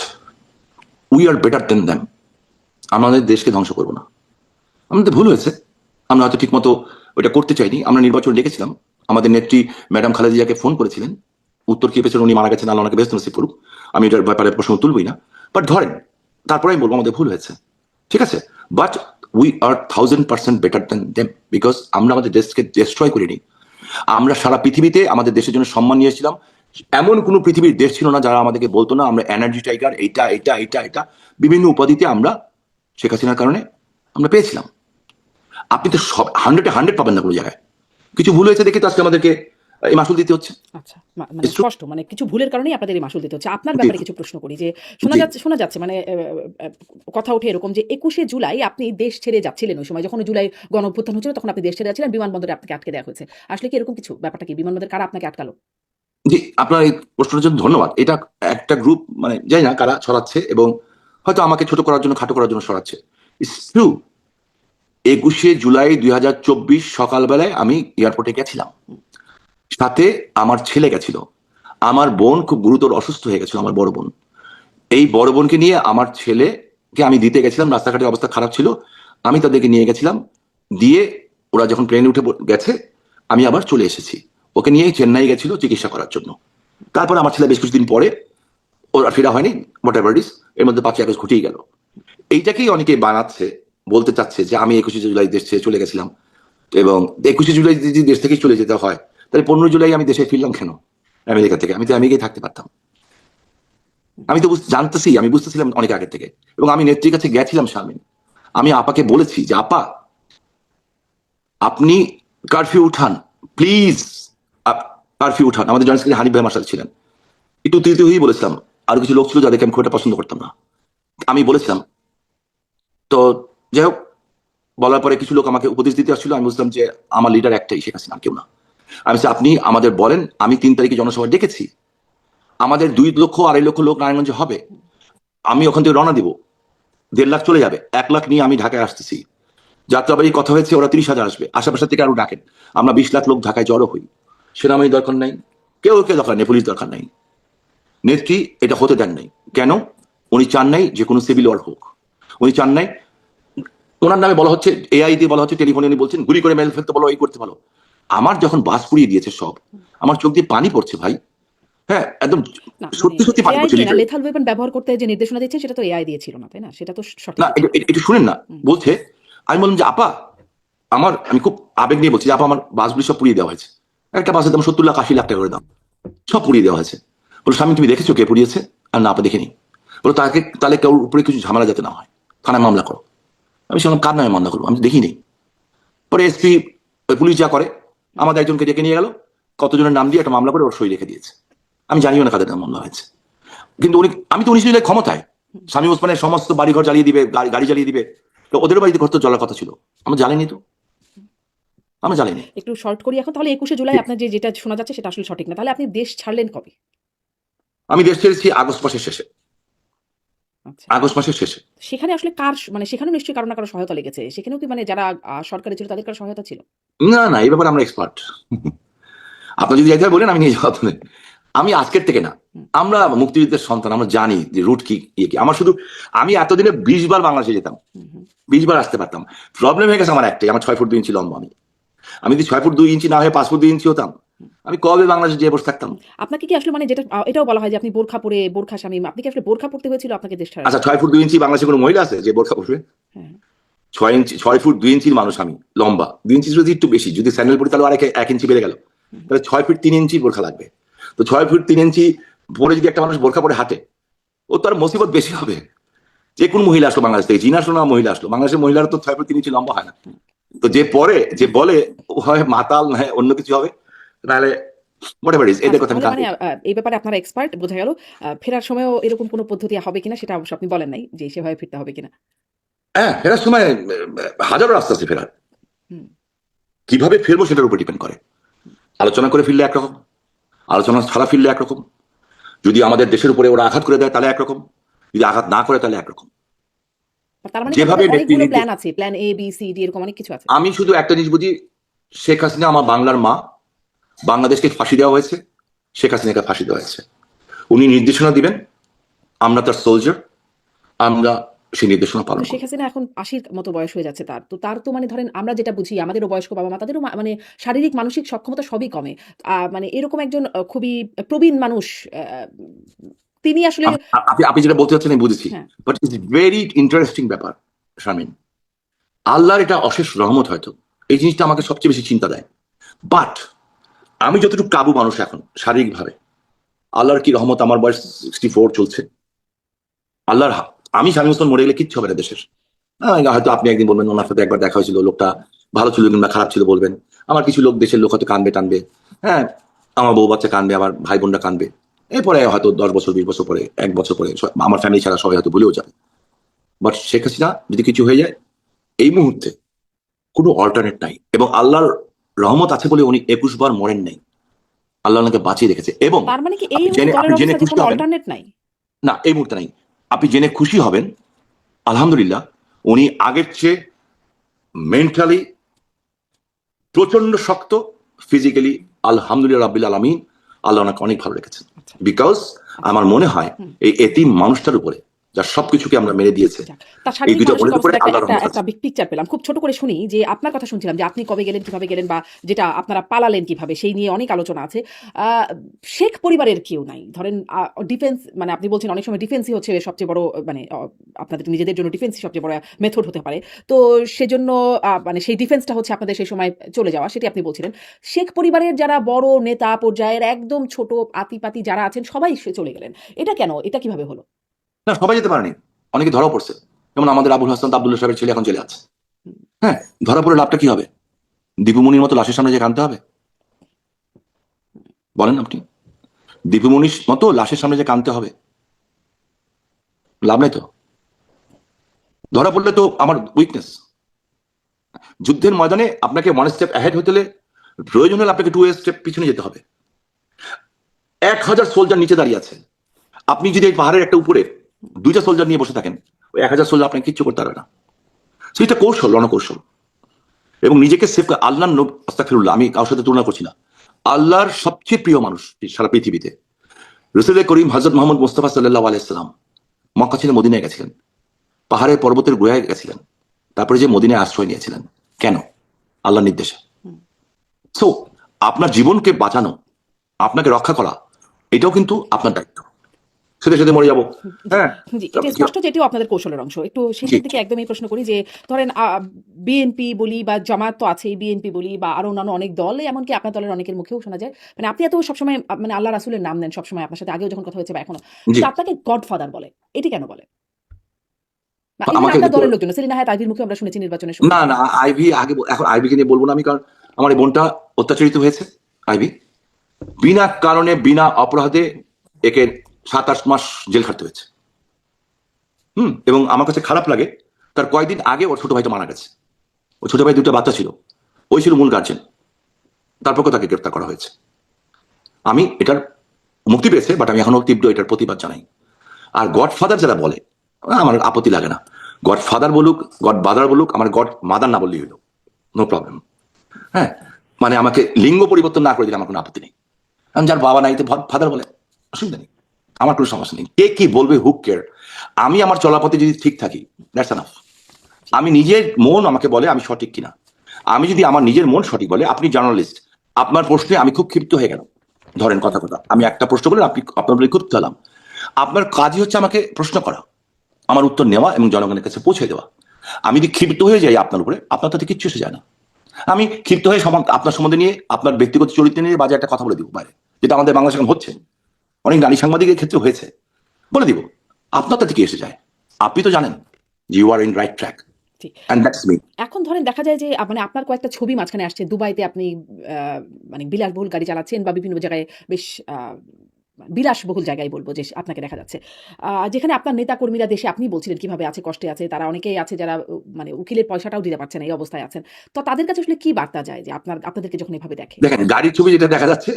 we are better then them. আমাদের দেশকে ধ্বংস করবো না। আমাদের ভুল হয়েছে, আমরা হয়তো ঠিক মতো ওইটা করতে চাইনি। আমরা নির্বাচন ডেকেছিলাম, আমাদের নেত্রী ম্যাডাম খালেদা জিয়াকে ফোন করেছিলেন, উত্তর কি পেয়েছেন, উনি মারা গেছেন, আল্লাহ ওনাকে বেহেশত নসিব করুক, আমি এটার ব্যাপারে প্রশ্ন তুলবই না। বাট ধরেন, তারপরে আমি বলবো আমাদের ভুল হয়েছে, ঠিক আছে, but we are 1000% better then them, because আমরা আমাদের দেশকে ডিস্ট্রয় করিনি। আমরা সারা পৃথিবীতে আমাদের দেশের জন্য সম্মান নিয়েছিলাম, এমন কোনো পৃথিবীর দেশ ছিল না যারা আমাদেরকে বলতো না আমরা এনার্জি টাইগার, এইটা এটা এটা এটা বিভিন্ন উপাধিতে আমরা শেখ হাসিনার কারণে আমরা পেয়েছিলাম। আপনি তো সব 100-100 পাবেন না কোনো জায়গায়, কিছু ভুল হয়েছে দেখে তো আজকে আমাদেরকে এই মাসুল দিতে হচ্ছে। আচ্ছা, মানে স্পষ্ট মানে কিছু ভুলের কারণেই আপনাদের এই মাসুল দিতে হচ্ছে। আপনার ব্যাপারে কিছু প্রশ্ন করি, যে শোনা যাচ্ছে মানে কথা ওঠে এরকম যে 21শে জুলাই আপনি দেশ ছেড়ে যাচ্ছিলেন, ওই সময় যখন জুলাই গণ অভ্যুত্থান হচ্ছিল তখন আপনি দেশ ছেড়ে যাচ্ছিলেন, বিমানবন্দরে আপনাকে আটকে দেওয়া হয়েছে। আসলে কি এরকম কিছু? ব্যাপারটা কি? বিমানবন্দরে কারা আপনাকে আটকালো? জি, আপনার এই প্রশ্নের জন্য ধন্যবাদ। এটা একটা গ্রুপ, মানে জানি না কারা ছড়াচ্ছে, এবং হয়তো আমাকে ছোট করার জন্য, খাটো করার জন্য ছড়াচ্ছে। ইটস ট্রু, 21শে জুলাই 2024 সকালবেলায় আমি এয়ারপোর্টে গেছিলাম, সাথে আমার ছেলে গেছিল, আমার বোন খুব গুরুতর অসুস্থ হয়ে গেছিল, আমার বড় বোন। এই বড় বোনকে নিয়ে আমার ছেলেকে আমি দিতে গেছিলাম, রাস্তাঘাটের অবস্থা খারাপ ছিল, আমি তাদেরকে নিয়ে গেছিলাম, দিয়ে ওরা যখন প্লেনে উঠে গেছে আমি আবার চলে এসেছি। ওকে নিয়ে চেন্নাই গেছিল চিকিৎসা করার জন্য। তারপর আমার ছেলে বেশ কিছুদিন পরে, ওরা ফেরা হয়নি, হোয়াট এভার ইট ইজ, এর মধ্যে 5 আগস্ট ঘটেই গেল। এইটাকেই অনেকে বানাচ্ছে, বলতে চাচ্ছে যে আমি 21শে জুলাই দেশ ছেড়ে চলে গেছিলাম, এবং 21শে জুলাই যদি দেশ থেকে চলে যেতে হয় তাহলে 15 জুলাই আমি দেশে ফিরলাম কেন? আমেরিকা থেকে, আমি তো আমেরিকায় থাকতে পারতাম। আমি তো জানতেছি, আমি বুঝতেছিলাম অনেক আগে থেকে, এবং আমি নেত্রীর কাছে গেছিলাম শারমিন। আমি আপাকে বলেছি যে আপা আপনি কারফিউ উঠান প্লিজ, কারফিউ উঠান। আমাদের জয়েন্ট সেক্রেটারি হানিফ ভাই আমার সাথে ছিলেন, একটু উত্তেজিত হয়েই বলেছিলাম। আর কিছু লোক ছিল যাদেরকে আমি খুব একটা পছন্দ করতাম না, আমি বলেছিলাম। তো যাই হোক, বলার পরে কিছু লোক আমাকে উপদেশ দিতে আসছিল। আমি বুঝলাম যে আমার লিডার একটাই, শেখ হাসিনা, কেউ না। আমি বলছি, আপনি আমাদের বলেন, আমি 3 তারিখে জনসভা ডেকেছি, আমাদের 2 লক্ষ 2.5 লক্ষ লোক নারায়ণগঞ্জে হবে, আমি ওখান থেকে রওনা দিব, 1.5 লাখ চলে যাবে, 1 লাখ নিয়ে আমি ঢাকায় আসতেছি। যাত্রাবাড়ি কথা হয়েছে ওরা 30,000 আসবে, আশেপাশে থেকে আরো ডাকেন, আমরা 20 লাখ লোক ঢাকায় জড়ো হই। সেনাবাহিনী দরকার নাই, কেউ দরকার নেই, পুলিশ দরকার নাই। নেত্রী এটা হতে দেন নাই। কেন? উনি চান নাই যে কোনো সিভিল ওয়ার হোক, উনি চান নাই। ওনার নামে বলা হচ্ছে, এআই দিয়ে বলা হচ্ছে, টেলিফোনে উনি বলছেন গুলি করে মেল ফেলতে বলো, এই করতে বলো। আমার যখন বাস পুড়িয়ে দিয়েছে সব, আমার চোখ দিয়ে পানি পড়ছে ভাই। হ্যাঁ, একদম না সত্যি সত্যি পানি এআই পড়ছে। দিয়ে না, লেথাল ওয়েপন ব্যবহার করতে যে নির্দেশনা দিচ্ছেন সেটা তো এআই দিয়েছিল না, তাই না? সেটা তো সঠিক না, ছিল। একটু শুনেন না, বলছে। আমি বললাম যে আপা আমি খুব আবেগ নিয়ে বলছি যে আপা আমার বাসগুলি সব পুড়িয়ে দেওয়া হয়েছে, একটা বাসের দাম 70 লাখ 80 লাখ টাকা করে দাম, সব পুড়িয়ে দেওয়া হয়েছে। বলো স্বামী তুমি দেখেছো কে পুড়িয়েছে? আর না আপা দেখিনি। বলো তাহলে কেউ উপরে কিছু ঝামেলা যাতে না হয়, থানায় মামলা করো। আমি শুনলাম কার নামে মামলা করবো, আমি দেখিনি। পরে এসপি পুলিশ যা করে, আমাদের একজনকে ডেকে নিয়ে গেল, কতজনের নাম দিয়ে একটা মামলা করে ওর সই রেখে দিয়েছে। আমি জানিও না কাদের নাম মামলা হয়েছে। কিন্তু আমি তো 19 জুলাই ক্ষমতায়, স্বামী ওসমানের সমস্ত বাড়িঘর জ্বালিয়ে দিবে, গাড়ি জ্বালিয়ে দিবে, তো ওদের বাড়িতে ঘর তো জ্বলার কথা ছিল, আমরা জ্বালিনি তো, আমরা জ্বালিনি। একটু শর্ট করি এখন তাহলে। 21শে জুলাই আপনার যেটা শোনা যাচ্ছে সেটা আসলে সঠিক না, তাহলে আপনি দেশ ছাড়লেন কবে? আমি দেশ ছেড়েছি আগস্ট মাসের শেষে, আচ্ছা, আগস্ট মাসের শেষে। সেখানে আসলে কার মানে সেখানেও নিশ্চয়ই কারো না কারো সহায়তা লেগেছে, সেখানেও কি মানে যারা সরকারে ছিল তাদের কারো সহায়তা ছিল? না না, এই ব্যাপারে আমরা এক্সপার্ট। আপনার যদি যাইতে বলেন আমি নিয়ে যাওয়া। আমি আজকের থেকে না, আমরা মুক্তিযুদ্ধের সন্তান, আমরা জানি যে রুট কি ইয়ে কি। আমার শুধু, আমি এতদিনে 20 বার বাংলাদেশে যেতাম, 20 বার আসতে পারতাম। প্রবলেম হয়ে গেছে আমার একটাই, আমার 6 ফুট 2 ইঞ্চি লম্বা। আমি যদি 6 ফুট 2 ইঞ্চি না হয়ে 5 ফুট 2 ইঞ্চি হতাম, আমি কবে বাংলাদেশে যেয়ে বসে থাকতাম। আপনাকে কি আসলে মানে যেটা এটাও বলা হয় যে আপনি বোরখা পরে, বোরখা শামীম, আপনি কি আসলে বোরখা পড়তে হয়েছিল আপনাকে দেশ ছাড়ার আচ্ছা, জন্য? 6 ফুট 2 ইঞ্চি বাংলাদেশে কোনো মহিলা আছে যে বোরখা পরবে? হ্যাঁ। 6 ফুট 2 ইঞ্চির মানুষ আমি, লম্বা 2 ইঞ্চি যদি একটু বেশি, যদি স্যান্ডেল পরি তাহলে আর 1 ইঞ্চি বেড়ে গেল, তাহলে 6 ফুট 3 ইঞ্চি বোরখা লাগবে। তো 6 ফুট 3 ইঞ্চি পরে যদি একটা মানুষ বোরখা পরে হাঁটে, ও তো আর মুসিবত বেশি হবে। যে কোন মহিলা আসলো বাংলাদেশ থেকে, চীনা আসলো না মহিলা আসলো, বাংলাদেশের মহিলারা তো 6 ফুট 3 ইঞ্চি লম্বা হয় না। তো যে পরে যে বলে ও হয় মাতাল, না হয় অন্য কিছু হবে, নাহলে হোয়াটএভার ইজ, এদের কথা আমি তাহলে কাঁদি। মানে এই ব্যাপারে আপনারা এক্সপার্ট বোঝা গেল। ফেরার সময়ও এরকম কোনো পদ্ধতি হবে কিনা সেটা অবশ্য আপনি বলেন নাই যে সেভাবে ফিরতে হবে কিনা। হ্যাঁ, ফেরার সময় হাজারো রাস্তা আছে ফেরার, হুম। কিভাবে ফিরবো সেটার উপর ডিপেন্ড করে। আলোচনা করে ফিরলে একরকম, আলোচনা ছাড়া ফিরলে একরকম, যদি আমাদের দেশের উপরে ওরা আঘাত করে দেয় তাহলে একরকম, যদি আঘাত না করে তাহলে একরকম। তার মানে যেভাবে অনেকগুলো প্ল্যান আছে, plan A B C D এরকম অনেক কিছু আছে। আমি শুধু একটা জিনিস বুঝি, শেখ হাসিনা আমার বাংলার মা, বাংলাদেশকে ফাঁসি দেওয়া হয়েছে, শেখ হাসিনাকে ফাঁসি দেওয়া হয়েছে। উনি নির্দেশনা দিবেন, আমরা তার সোলজার, আমরা সেই নির্দেশনা পালন শেখ করব। হাসিনা এখন 80-র মতো বয়স হয়ে যাচ্ছে তার, তো তার তো মানে ধরেন আমরা যেটা বুঝি আমাদেরও বয়স্ক বাবা মা তাদেরও মানে শারীরিক মানসিক সক্ষমতা সবই কমে। মানে এরকম একজন খুবই প্রবীণ মানুষ, তিনি আসলে আপনি যেটা বলতে চাচ্ছেন আমি বুঝেছি, হ্যাঁ। বাট ইটস ভেরি ইন্টারেস্টিং ব্যাপার শারমিন। আল্লাহর এটা অশেষ রহমত, হয়তো এই জিনিসটা আমাকে সবচেয়ে বেশি চিন্তা দেয়। বাট আমি যতটুকু কাবু মানুষ এখন শারীরিকভাবে, আল্লাহর কি রহমত, আমার বয়স 64 চলছে। আল্লাহর আমি স্বামী ওসমান মরে গেলে কিচ্ছু হবে না দেশের। হয়তো আপনি একদিন বলবেন ওনার সাথে একবার দেখা হয়েছিল, লোকটা ভালো ছিল কিংবা খারাপ ছিল বলবেন। আমার কিছু লোক, দেশের লোক হয়তো কানবে টানবে, হ্যাঁ, আমার বউ বাচ্চা কানবে, আমার ভাই বোনরা কানবে। এরপরে হয়তো 10 বছর 20 বছর পরে, 1 বছর পরে আমার ফ্যামিলি ছাড়া সবাই হয়তো ভুলেও যাবে। বাট শেখ হাসিনা যদি কিছু হয়ে যায়, এই মুহূর্তে কোনো অল্টারনেট নাই, এবং আল্লাহর রহমত আছে বলে উনি 21 বার মরেন নাই, আল্লাহ ওনাকে বাঁচিয়ে রেখেছে। এবং তার মানে কি এই আপনি জেনে দলের অবস্থা যে খুশি কোনো হবেন, অল্টারনেট নাই? না এই মুহূর্তে নাই, আপনি জেনে খুশি হবেন, আলহামদুলিল্লাহ উনি আগের চেয়ে মেন্টালি প্রচন্ড শক্ত, ফিজিক্যালি আলহামদুলিল্লাহ রাব্বিল আলামিন, আল্লাহ ওনাকে অনেক ভালো রেখেছেন। বিকজ আমার মনে হয় এই এতিম মানুষটার উপরে যার সবকিছুকে আমরা মেরে দিয়েছে। যাক, তার এই শারীরিক দুইটা মানসিক বোনের উপরে অবস্থার একটা আল্লাহর একটা রহমত একটা আছে। পিকচার পেলাম। খুব ছোট করে শুনি যে আপনার কথা শুনছিলাম যে আপনি কবে গেলেন, কিভাবে গেলেন বা যেটা আপনারা পালালেন কিভাবে সেই নিয়ে অনেক আলোচনা আছে। আ শেখ পরিবারের কেউ নাই। ধরেন ডিফেন্স মানে আপনি বলছেন অনেক সময় ডিফেন্সই হচ্ছে সবচেয়ে বড় মানে আপনাদের নিজেদের জন্য ডিফেন্সই সবচেয়ে বড় মেথড হতে পারে। তো সেজন্য মানে সেই ডিফেন্সটা হচ্ছে আপনাদের সেই সময় চলে যাওয়া সেটি আপনি বলছিলেন। শেখ পরিবারের যারা বড় নেতা পর্যায়ের একদম ছোট আতি-পাতি যারা আছেন সবাই চলে গেলেন। এটা কেন? এটা কিভাবে হলো? না, সবাই যেতে পারেনি, অনেকে ধরাও পড়ছে। যেমন আমাদের আবুল হাসান আব্দুল্লাহ সাহেবের ছেলে এখন জেলে আছে। হুম, হ্যাঁ, ধরা পড়ে লাভটা কি হবে? দীপুমণির মতো লাশের সামনে যে কাঁদতে হবে? বলেন আপনি, দীপুমণির মতো লাশের সামনে যে কাঁদতে হবে? লাভ নাই তো। ধরা পড়লে তো আমার উইকনেস। যুদ্ধের ময়দানে আপনাকে ওয়ান স্টেপ অ্যাহেড হতে হলে প্রয়োজন হলে আপনাকে 2 স্টেপ পিছনে যেতে হবে। 1000 সোলজার নিচে দাঁড়িয়ে আছে, আপনি যদি এই পাহাড়ের একটা উপরে 2টা সোলজার নিয়ে বসে থাকেন, ওই 1000 সোলজার আপনাকে কিচ্ছু করতে পারবে না। সেটা কৌশল, রণকৌশল। এবং নিজেকে সেফ, আল্লাহ আস্তাগফিরুল্লাহ, আমি কারোর সাথে তুলনা করছি না, আল্লাহর সবচেয়ে প্রিয় মানুষ সারা পৃথিবীতে রাসূল করিম হযরত মুহাম্মদ মুস্তাফা সাল্লাল্লাহু আলাইহি সাল্লাম মক্কা ছেড়ে মদিনায় গেছিলেন, পাহাড়ের পর্বতের গুহায় গেছিলেন, তারপরে যে মদিনায় আশ্রয় নিয়েছিলেন। কেন? আল্লাহর নির্দেশে। হুম। সো আপনার জীবনকে বাঁচানো, আপনাকে রক্ষা করা, এটাও কিন্তু আপনার দায়িত্ব। সেটা সাথে মরে যাবো। হ্যাঁ, জি, এটা স্পষ্ট যে এটিও আপনাদের কৌশলের অংশ। একটু জি, শেষের দিকে একদমই প্রশ্ন করি যে ধরেন বিএনপি বলি বা জামায়াত তো আছেই, বিএনপি বলি বা আরো অন্যান্য অনেক দল, এমনকি আপনার দলের অনেকের মুখেও শোনা যায় মানে আপনি এত সবসময় মানে আল্লাহ রাসূলের নাম নেন সবসময়, আপনার সাথে আগেও যখন কথা হয়েছে বা এখনো। জি। কিন্তু আপনাকে গডফাদার বলে। এটি কেন বলে? বা ইভেন আমাকে আপনার দলের লোকজন সেলিনা হায়াৎ আইভীর মুখে আমরা শুনেছি নির্বাচনের সময়। না না, আইভি আগে এখন আইভিকে নিয়ে বলবো না আমি, কারণ আমার এই বোনটা অত্যাচারিত হয়েছে। আইভি বিনা কারণে বিনা অপরাধে একে 7-8 মাস জেল খাটতে হয়েছে। এবং আমার কাছে খারাপ লাগে, তার কয়েকদিন আগে ওর ছোট ভাইটা মারা গেছে। ওর ছোট ভাই 2টা বাচ্চা ছিল, ওই ছিল মূল গার্জেন, তারপর তাকে গ্রেফতার করা হয়েছে। আমি এটার মুক্তি পেয়েছে, বাট আমি এখনো তীব্র এটার প্রতিবাদ জানাই। আর গডফাদার যারা বলে, আমার আপত্তি লাগে না। গডফাদার বলুক, গড বাদার বলুক, আমার গড মাদার না বললেই হলো, নো প্রবলেম। হ্যাঁ, মানে আমাকে লিঙ্গ পরিবর্তন না করে দিলে আমার কোনো আপত্তি নেই। আমি যার বাবা নাই তো ফাদার বলে, অসুবিধা নেই, আমার কোনো সমস্যা নেই। কে কি বলবে, হু কেয়ার। আমি আমার চলাপথে যদি ঠিক থাকি, দ্যাটস এনাফ। আমি নিজের মন আমাকে বলে আমি সঠিক কিনা। আমি যদি আমার নিজের মন সঠিক বলে, আপনি জার্নালিস্ট, আপনার প্রশ্নে আমি খুব ক্ষিপ্ত হয়ে গেলাম, ধরেন কথা আমি একটা প্রশ্ন করলেন, আপনি আপনার বলে ক্ষিপ্ত হলাম। আপনার কাজই হচ্ছে আমাকে প্রশ্ন করা, আমার উত্তর নেওয়া এবং জনগণের কাছে পৌঁছে দেওয়া। আমি যদি ক্ষিপ্ত হয়ে যাই আপনার উপরে, আপনার তাতে কিচ্ছু এসে যায় না। আমি ক্ষিপ্ত হয়ে আপনার সম্বন্ধে নিয়ে, আপনার ব্যক্তিগত চরিত্র নিয়ে বাজে একটা কথা বলে দিব বাইরে, যেটা আমাদের বাংলাদেশে এখন হচ্ছে, অনেক নারী সাংবাদিকের ক্ষেত্রে হয়েছে, বলে দিব। আপনার তাতে কি এসে যায়? আপনি তো জানেন যে you are in right track, জি। And that's me. এখন ধরেন দেখা যায় যে মানে আপনার কয়েকটা ছবি মাঝখানে আসছে। দুবাইতে আপনি মানে বিলাসবহুল গাড়ি চালাচ্ছেন বা বিভিন্ন জায়গায় বেশ বিলাসবহুল জায়গায় বলব যে আপনাকে দেখা যাচ্ছে। যেখানে আপনার নেতাকর্মীরা দেশে আপনি বলছিলেন কিভাবে আছে, কষ্টে আছে। তারা অনেকেই আছে যারা মানে উকিলের পয়সাটাও দিতে পারছে না, এই অবস্থায় আছেন। তো তাদের কাছে আসলে কি বার্তা যায় যে আপনাদেরকে যখন এভাবে দেখে? দেখেন, গাড়ির ছবি যেটা দেখা যাচ্ছে,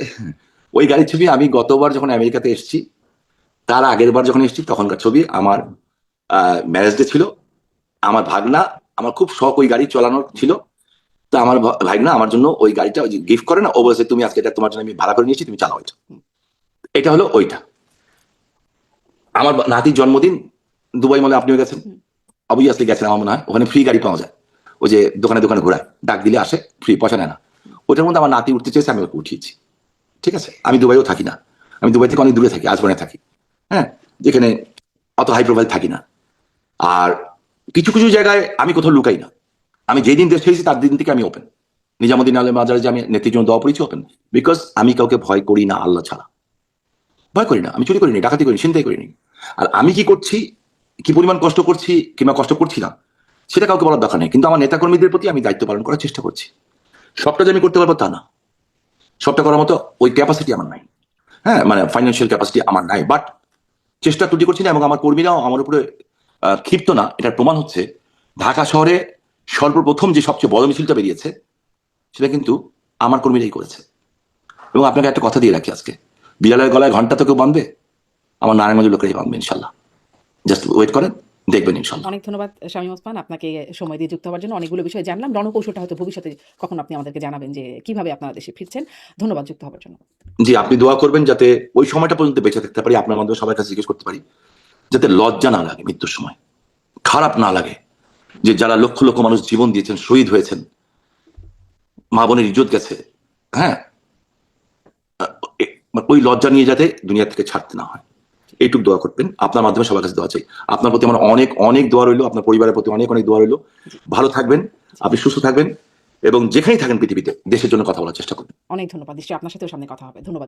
ওই গাড়ির ছবি আমি গতবার যখন আমেরিকাতে এসেছি, তার আগের বার যখন এসেছি তখনকার ছবি। আমার ম্যারেজ ডে ছিল, আমার ভাগনা, আমার খুব শখ ওই গাড়ি চালানোর ছিল। তো আমার ভাগনা আমার জন্য ওই গাড়িটা গিফট করে না, ও বলেছে তুমি আজকে এটা তোমার জন্য আমি ভাড়া করে নিয়েছি, তুমি চালাও এটা। এটা হলো ওইটা। আমার নাতির জন্মদিন দুবাই মলে, আপনিও গেছেন, হুম, অবভিয়াসলি গেছেন আমার মনে হয়। ওখানে ফ্রি গাড়ি পাওয়া যায়, ওই যে দোকানে দোকানে ঘোরায়, ডাক দিলে আসে, ফ্রি, পয়সা নেয় না। ওটার মধ্যে আমার নাতি উঠতে চেয়েছে, আমি ওকে উঠিয়েছি। ঠিক আছে, আমি দুবাইও থাকি না, আমি দুবাই থেকে অনেক দূরে থাকি, আজবনে থাকি। হ্যাঁ, যেখানে অত হাই প্রোফাইল থাকি না। আর কিছু কিছু জায়গায় আমি কোথাও লুকাই না। আমি যেই দিন দেশ ছেড়েছি তার দিন থেকে আমি ওপেন। নিজামুদ্দিন আলম মাজারে যে আমি নেত্রীর জন্য দোয়া পড়েছি, ওপেন। বিকজ আমি কাউকে ভয় করি না, আল্লাহ ছাড়া ভয় করি না। আমি চুরি করিনি, ডাকাতি করিনি, চিন্তাই করিনি। আর আমি কি করছি, কি পরিমাণ কষ্ট করছি কিংবা কষ্ট করছি না, সেটা কাউকে বলার দরকার নেই। কিন্তু আমার নেতাকর্মীদের প্রতি আমি দায়িত্ব পালন করার চেষ্টা করছি। সবটা যে আমি করতে পারবো তা না, সবটা করার মতো ওই ক্যাপাসিটি আমার নাই। হ্যাঁ, মানে ফাইন্যান্সিয়াল ক্যাপাসিটি আমার নাই, বাট চেষ্টা ত্রুটি করছি না। এবং আমার কর্মীরাও আমার উপরে ক্ষিপ্ত না। এটার প্রমাণ হচ্ছে ঢাকা শহরে সর্বপ্রথম যে সবচেয়ে বড় মিছিলটা বেরিয়েছে, সেটা কিন্তু আমার কর্মীরাই করেছে। এবং আপনাকে একটা কথা দিয়ে রাখি আজকে, বিড়ালের গলায় ঘন্টা তো কেউ বাঁধবে, আমার নারায়ণগঞ্জের লোকেরাই বাঁধবে ইনশাল্লাহ। জাস্ট ওয়েট করেন, দেখবেন ইনশাল্লাহ। অনেক ধন্যবাদ শামীম ওসমান, আপনাকে সময় দিয়ে যুক্ত হওয়ার জন্য। অনেকগুলো বিষয় জানলাম। রণকৌশলটা হয়তো ভবিষ্যতে কখন আপনি আমাদেরকে জানাবেন যে কিভাবে আপনারা দেশে ফিরছেন। ধন্যবাদ যুক্ত হওয়ার জন্য। জি, আপনি দোয়া করবেন যাতে ওই সময়টা পর্যন্ত বেঁচে থাকতে পারি, আপনার মাধ্যমে সবার কাছে জিজ্ঞেস করতে পারি যাতে লজ্জা না লাগে, মৃত্যুর সময় খারাপ না লাগে, যে যারা লক্ষ লক্ষ মানুষ জীবন দিয়েছেন, শহীদ হয়েছেন, মা বোনের ইজ্জত গেছে, হ্যাঁ, ওই লজ্জা নিয়ে যাতে দুনিয়া থেকে ছাড়তে না হয়, এইটুকু দোয়া করবেন। আপনার মাধ্যমে সবার কাছে দোয়া চাই। আপনার প্রতি আমার অনেক অনেক দোয়া রইলো, আপনার পরিবারের প্রতি অনেক অনেক দোয়া রইলো। ভালো থাকবেন, আপনি সুস্থ থাকবেন, এবং যেখানেই থাকেন পৃথিবীতে দেশের জন্য কথা বলার চেষ্টা করবেন। অনেক ধন্যবাদ। নিশ্চয়ই আপনার সাথেও সামনে কথা হবে। ধন্যবাদ।